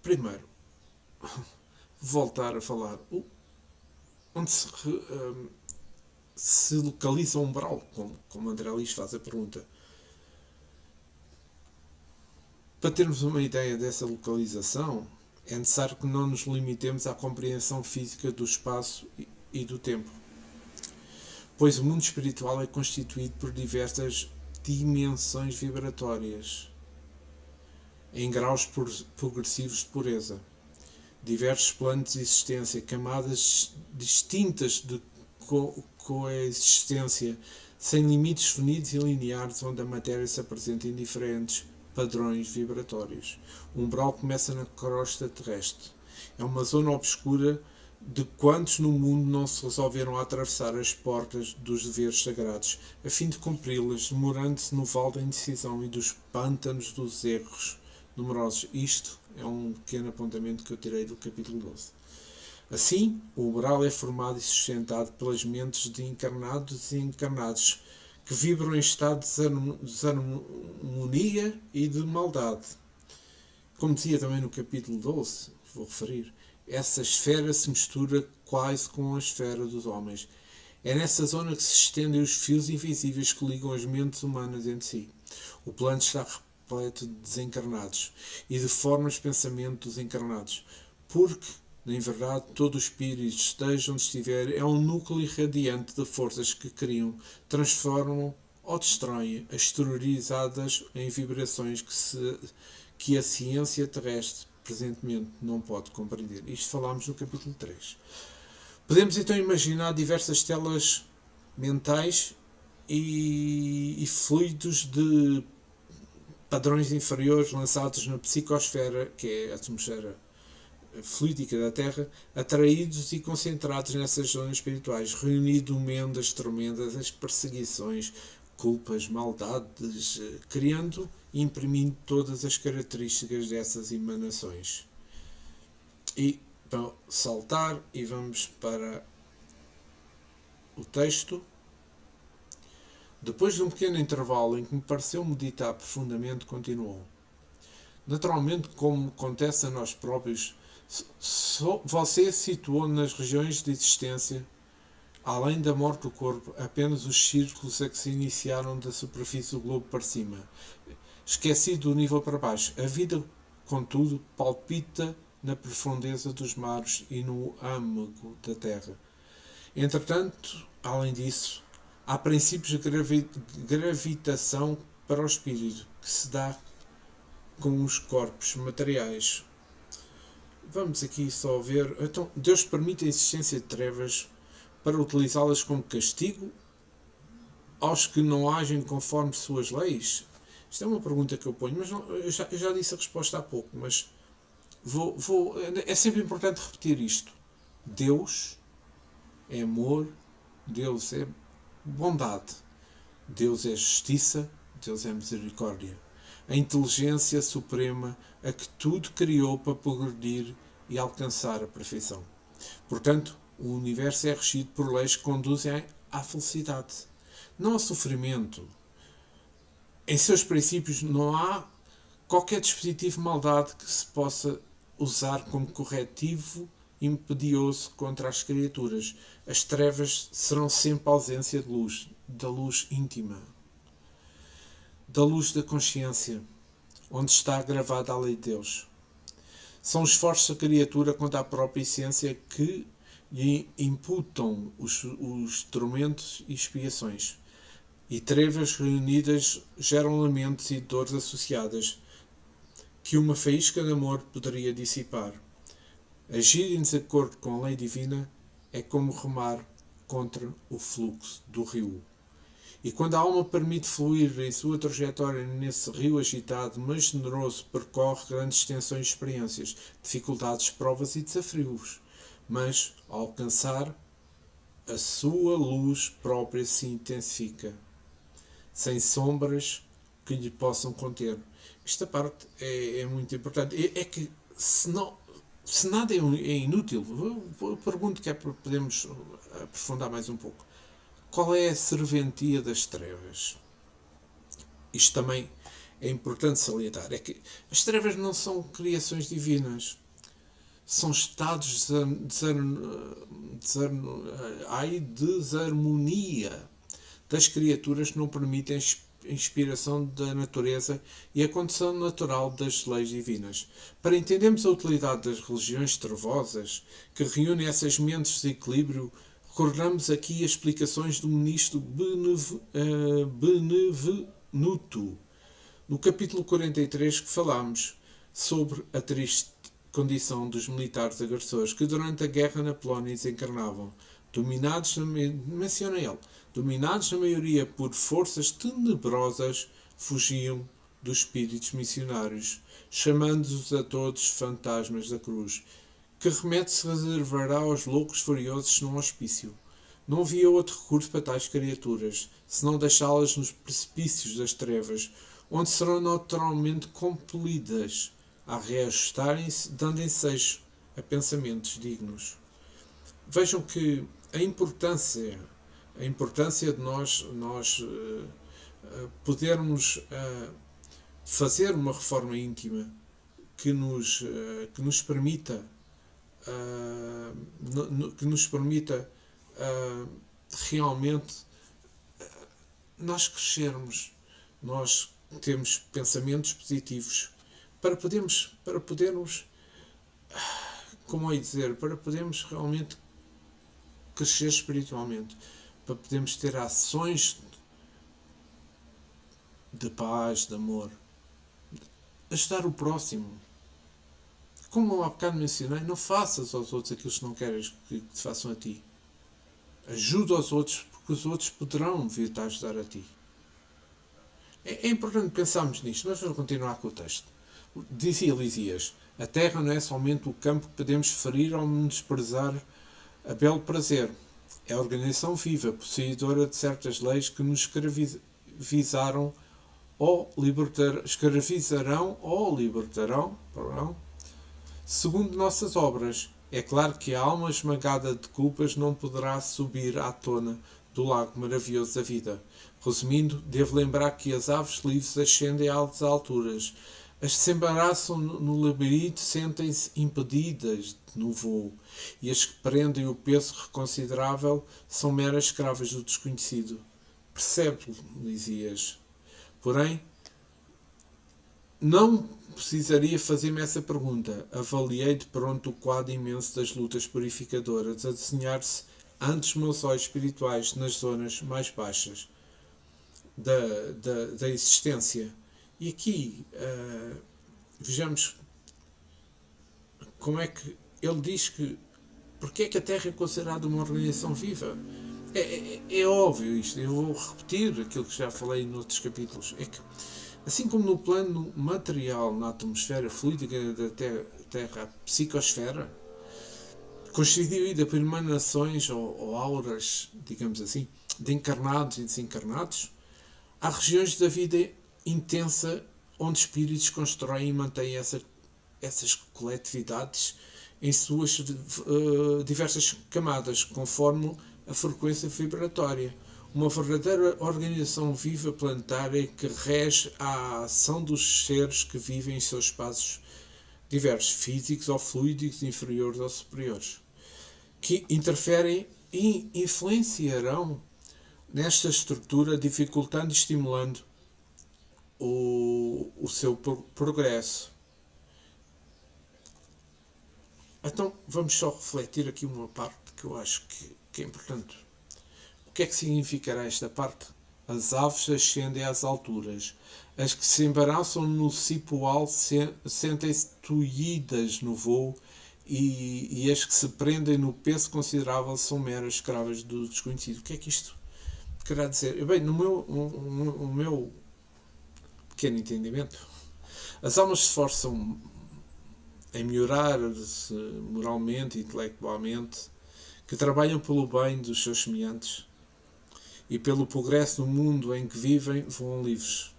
Primeiro, voltar a falar onde se localiza o umbral, como André Luís faz a pergunta. Para termos uma ideia dessa localização, é necessário que não nos limitemos à compreensão física do espaço e do tempo, pois o mundo espiritual é constituído por diversas dimensões vibratórias, em graus progressivos de pureza, diversos planos de existência, camadas distintas de coexistência, sem limites definidos e lineares, onde a matéria se apresenta em diferentes padrões vibratórios. O umbral começa na crosta terrestre. É uma zona obscura de quantos no mundo não se resolveram a atravessar as portas dos deveres sagrados, a fim de cumpri-las, demorando-se no vale da indecisão e dos pântanos dos erros numerosos. Isto é um pequeno apontamento que eu tirei do capítulo 12. Assim, o umbral é formado e sustentado pelas mentes de encarnados e encarnados, que vibram em estado de desarmonia e de maldade. Como dizia também no capítulo 12, vou referir, essa esfera se mistura quase com a esfera dos homens. É nessa zona que se estendem os fios invisíveis que ligam as mentes humanas entre si. O plano está repleto de desencarnados e de formas de pensamento dos encarnados, porque, em verdade, todo o espírito, esteja onde estiver, é um núcleo irradiante de forças que criam, transformam ou destroem, exteriorizadas em vibrações que a ciência terrestre presentemente não pode compreender. Isto falámos no capítulo 3. Podemos então imaginar diversas telas mentais e fluidos de padrões inferiores lançados na psicosfera, que é a atmosfera fluídica da Terra, atraídos e concentrados nessas zonas espirituais, reunindo o medo das tormentas, as perseguições, culpas, maldades, criando e imprimindo todas as características dessas emanações. E vamos saltar e vamos para o texto. Depois de um pequeno intervalo em que me pareceu meditar profundamente, continuou. Naturalmente, como acontece a nós próprios, você situou nas regiões de existência, além da morte do corpo, apenas os círculos a que se iniciaram da superfície do globo para cima, esquecido do nível para baixo. A vida, contudo, palpita na profundeza dos mares e no âmago da terra. Entretanto, além disso, há princípios de gravitação para o espírito, que se dá com os corpos materiais. Vamos aqui só ver. Então, Deus permite a existência de trevas para utilizá-las como castigo aos que não agem conforme suas leis? Isto é uma pergunta que eu ponho, mas não, eu já disse a resposta há pouco, mas é sempre importante repetir isto. Deus é amor, Deus é bondade, Deus é justiça, Deus é misericórdia. A inteligência suprema a que tudo criou para progredir e alcançar a perfeição. Portanto, o universo é regido por leis que conduzem à felicidade, não ao sofrimento. Em seus princípios não há qualquer dispositivo de maldade que se possa usar como corretivo impedioso contra as criaturas. As trevas serão sempre a ausência de luz, da luz íntima, da luz da consciência, onde está gravada a lei de Deus. São os esforços da criatura contra a própria essência que lhe imputam os tormentos e expiações. E trevas reunidas geram lamentos e dores associadas, que uma faísca de amor poderia dissipar. Agir em desacordo com a lei divina é como remar contra o fluxo do rio. E quando a alma permite fluir em sua trajetória nesse rio agitado, mas generoso, percorre grandes extensões de experiências, dificuldades, provas e desafios. Mas, ao alcançar, a sua luz própria se intensifica, sem sombras que lhe possam conter. Esta parte é muito importante. É que, se nada é inútil, eu pergunto que é para podermos aprofundar mais um pouco. Qual é a serventia das trevas? Isto também é importante salientar. É que as trevas não são criações divinas. São estados de desarmonia das criaturas que não permitem a inspiração da natureza e a condição natural das leis divinas. Para entendermos a utilidade das religiões trevosas, que reúnem essas mentes de equilíbrio, recordamos aqui as explicações do ministro Benevenuto, no capítulo 43, que falámos sobre a triste condição dos militares agressores que durante a guerra na Polónia desencarnavam, dominados na maioria por forças tenebrosas, fugiam dos espíritos missionários, chamando-os a todos fantasmas da cruz. Que remédio se reservará aos loucos furiosos senão hospício? Não havia outro recurso para tais criaturas, senão deixá-las nos precipícios das trevas, onde serão naturalmente compelidas a reajustarem-se, dando ensejo a pensamentos dignos. Vejam que a importância de nós podermos fazer uma reforma íntima que nos permita realmente nós crescermos, nós temos pensamentos positivos para podermos, como é dizer, para podermos realmente crescer espiritualmente, para podermos ter ações de paz, de amor, ajudar o próximo. Como há bocado mencionei, não faças aos outros aquilo que não queres que te façam a ti. Ajuda aos outros, porque os outros poderão vir-te a ajudar a ti. É importante pensarmos nisto, mas vamos continuar com o texto. Dizia Elisias: a terra não é somente o campo que podemos ferir ou menosprezar a belo prazer. É a organização viva, possuidora de certas leis que nos escravizarão ou libertarão, segundo nossas obras. É claro que a alma esmagada de culpas não poderá subir à tona do lago maravilhoso da vida. Resumindo, devo lembrar que as aves livres ascendem a altas alturas. As que se embaraçam no labirinto sentem-se impedidas no voo, e as que prendem o peso reconsiderável são meras escravas do desconhecido. Percebe, Lisias? Porém, não precisaria fazer-me essa pergunta. Avaliei de pronto o quadro imenso das lutas purificadoras a desenhar-se ante os meus olhos espirituais nas zonas mais baixas da existência. E aqui vejamos como é que ele diz que porque é que a Terra é considerada uma organização viva. É óbvio isto, eu vou repetir aquilo que já falei noutros capítulos. É que, assim como no plano material, na atmosfera fluídica da Terra, a psicosfera, constituída por emanações ou auras, digamos assim, de encarnados e desencarnados, há regiões da vida intensa onde espíritos constroem e mantêm essas coletividades em suas diversas camadas, conforme a frequência vibratória. Uma verdadeira organização viva planetária que rege a ação dos seres que vivem em seus espaços diversos, físicos ou fluídicos, inferiores ou superiores, que interferem e influenciarão nesta estrutura, dificultando e estimulando o seu progresso. Então vamos só refletir aqui uma parte que eu acho que é importante. O que é que significará esta parte? As aves ascendem às alturas. As que se embaraçam no cipoal sentem-se tolhidas no voo e as que se prendem no peso considerável são meras escravas do desconhecido. O que é que isto querá dizer? Bem, no meu pequeno entendimento, as almas se esforçam em melhorar-se moralmente e intelectualmente, que trabalham pelo bem dos seus semelhantes e pelo progresso do mundo em que vivem, voam livres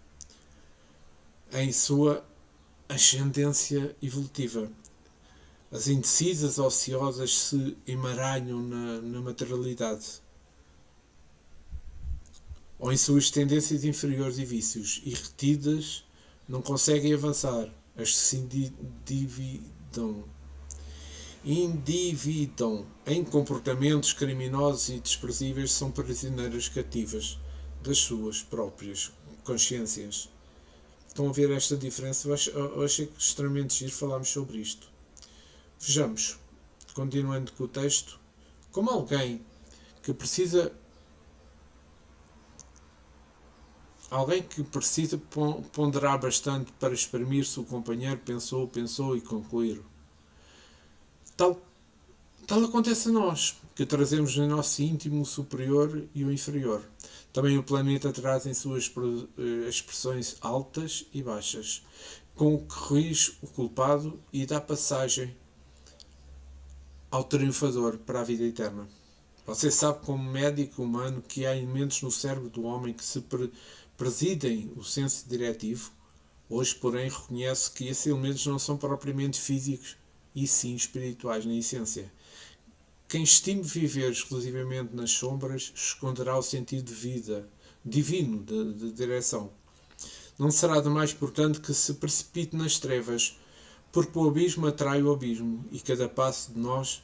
em sua ascendência evolutiva. As indecisas ociosas se emaranham na materialidade ou em suas tendências inferiores e vícios, e retidas não conseguem avançar. As que se endividam em comportamentos criminosos e desprezíveis são prisioneiras cativas das suas próprias consciências. Estão a ver esta diferença? Eu achei extremamente giro falarmos sobre isto. Vejamos, continuando com o texto, como alguém que precisa ponderar bastante para exprimir se o companheiro pensou e concluir. Tal acontece a nós, que trazemos em nosso íntimo o superior e o inferior. Também o planeta traz em suas expressões altas e baixas, com o que corrige o culpado e dá passagem ao triunfador para a vida eterna. Você sabe, como médico humano, que há elementos no cérebro do homem que se presidem o senso diretivo. Hoje, porém, reconhece que esses elementos não são propriamente físicos e sim espirituais na essência. Quem estime viver exclusivamente nas sombras esconderá o sentido de vida divino de direção. Não será demais, portanto, que se precipite nas trevas, porque o abismo atrai o abismo e cada passo de nós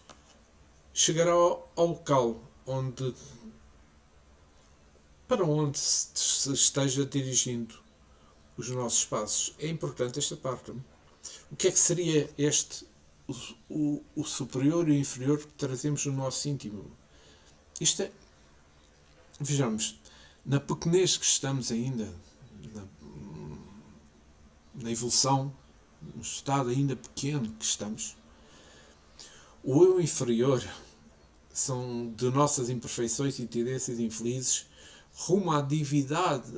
chegará ao local onde para onde se esteja dirigindo os nossos passos. É importante esta parte. O que é que seria o superior e o inferior que trazemos no nosso íntimo? Isto é, vejamos, na pequenez que estamos ainda, na, na evolução, no estado ainda pequeno que estamos, o eu inferior são de nossas imperfeições e tendências infelizes rumo à divindade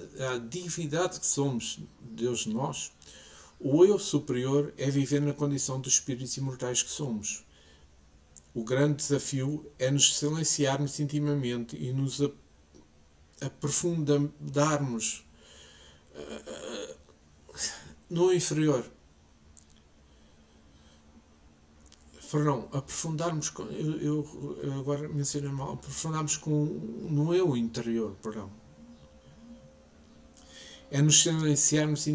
que somos, Deus de nós. O eu superior é viver na condição dos espíritos imortais que somos. O grande desafio é nos silenciarmos intimamente e nos aprofundarmos no inferior. Perdão, aprofundarmos, eu agora mencionei mal, aprofundarmos no eu interior, perdão. É nos silenciarmos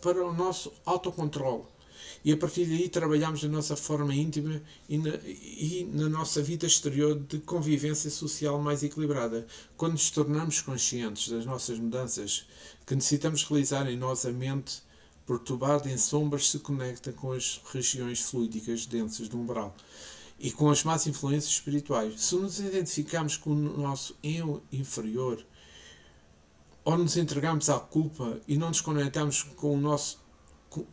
para o nosso autocontrole. E a partir daí trabalhamos na nossa forma íntima e na nossa vida exterior de convivência social mais equilibrada. Quando nos tornamos conscientes das nossas mudanças que necessitamos realizar em nós, a mente perturbada em sombras se conecta com as regiões fluídicas densas do umbral e com as más influências espirituais. Se nos identificamos com o nosso eu inferior, ou nos entregamos à culpa e não nos conectamos com o nosso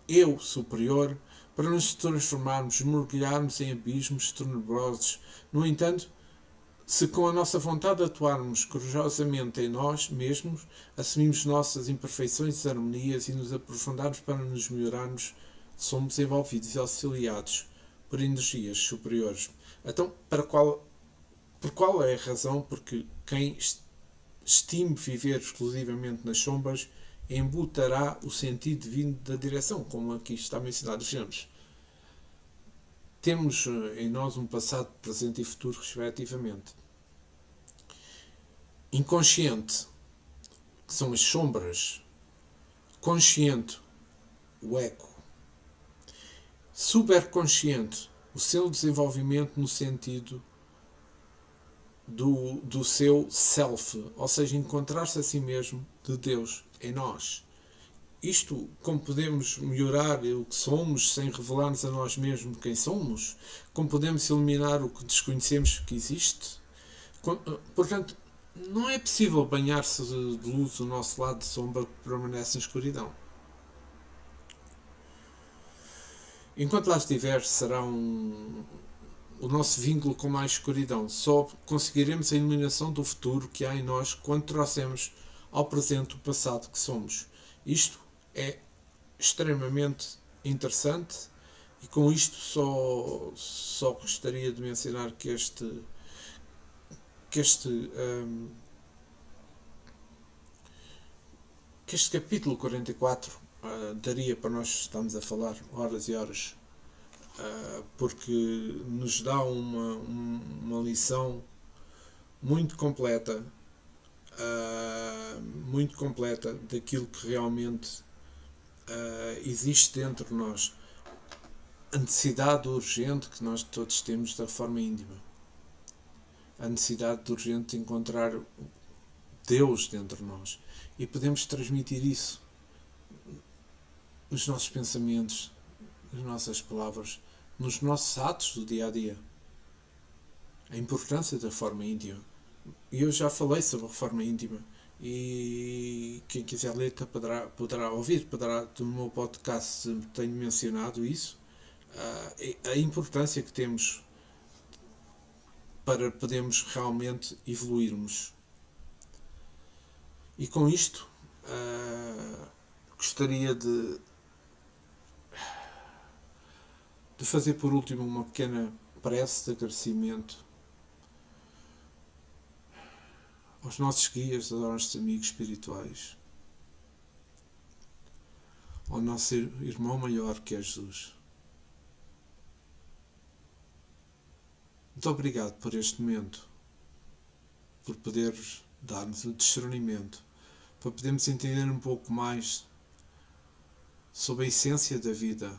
eu superior, para nos transformarmos, mergulharmos em abismos tenebrosos. No entanto, se com a nossa vontade atuarmos corajosamente em nós mesmos, assumimos nossas imperfeições e desarmonias e nos aprofundarmos para nos melhorarmos, somos envolvidos e auxiliados por energias superiores. Então, por qual é a razão? Porque quem estime viver exclusivamente nas sombras embutará o sentido vindo da direção, como aqui está mencionado. Vejamos, temos em nós um passado, presente e futuro, respectivamente. Inconsciente, que são as sombras. Consciente, o eco. Superconsciente, o seu desenvolvimento no sentido do seu self, ou seja, encontrar-se a si mesmo de Deus em nós. Isto, como podemos melhorar o que somos sem revelar-nos a nós mesmos quem somos, como podemos eliminar o que desconhecemos que existe. Portanto, não é possível banhar-se de luz o nosso lado de sombra que permanece na escuridão. Enquanto lá estiver, será o nosso vínculo com mais escuridão. Só conseguiremos a iluminação do futuro que há em nós quando trouxemos ao presente o passado que somos. Isto é extremamente interessante e com isto só gostaria de mencionar que este capítulo 44 daria para nós estarmos a falar horas e horas, porque nos dá uma lição muito completa daquilo que realmente existe dentro de nós, a necessidade urgente que nós todos temos da forma íntima, a necessidade urgente de encontrar Deus dentro de nós, e podemos transmitir isso nos nossos pensamentos, nas nossas palavras, nos nossos atos do dia a dia. A importância da forma íntima. E eu já falei sobre a forma íntima. E quem quiser ler poderá ouvir, no meu podcast tenho mencionado isso, a importância que temos para podermos realmente evoluirmos. E com isto gostaria de fazer por último uma pequena prece de agradecimento aos nossos guias, aos nossos amigos espirituais, ao nosso irmão maior que é Jesus. Muito obrigado por este momento, por poderes dar-nos o discernimento, para podermos entender um pouco mais sobre a essência da vida,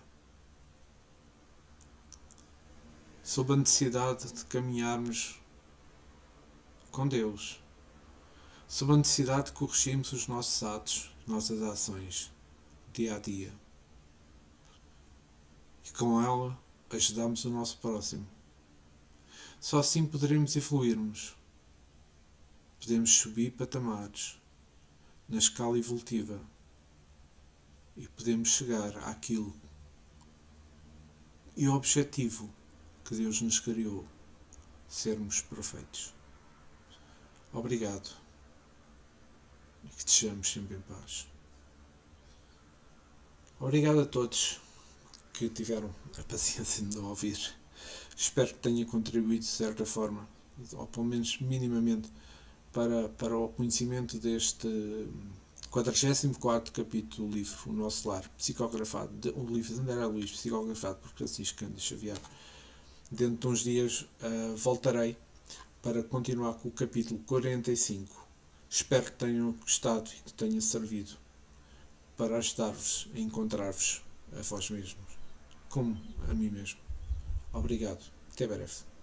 sobre a necessidade de caminharmos com Deus, sob a necessidade de corrigirmos os nossos atos, nossas ações, dia a dia. E com ela ajudamos o nosso próximo. Só assim poderemos evoluirmos. Podemos subir patamares na escala evolutiva e podemos chegar àquilo e ao objetivo que Deus nos criou, sermos perfeitos. Obrigado e que estejamos sempre em paz. Obrigado a todos que tiveram a paciência de me ouvir. Espero que tenha contribuído de certa forma, ou pelo menos minimamente, para o conhecimento deste 44º capítulo do livro O Nosso Lar, psicografado, o livro de André Luís, psicografado por Francisco Cândido Xavier. Dentro de uns dias voltarei para continuar com o capítulo 45. Espero que tenham gostado e que tenha servido para ajudar-vos a encontrar-vos a vós mesmos, como a mim mesmo. Obrigado. Até breve.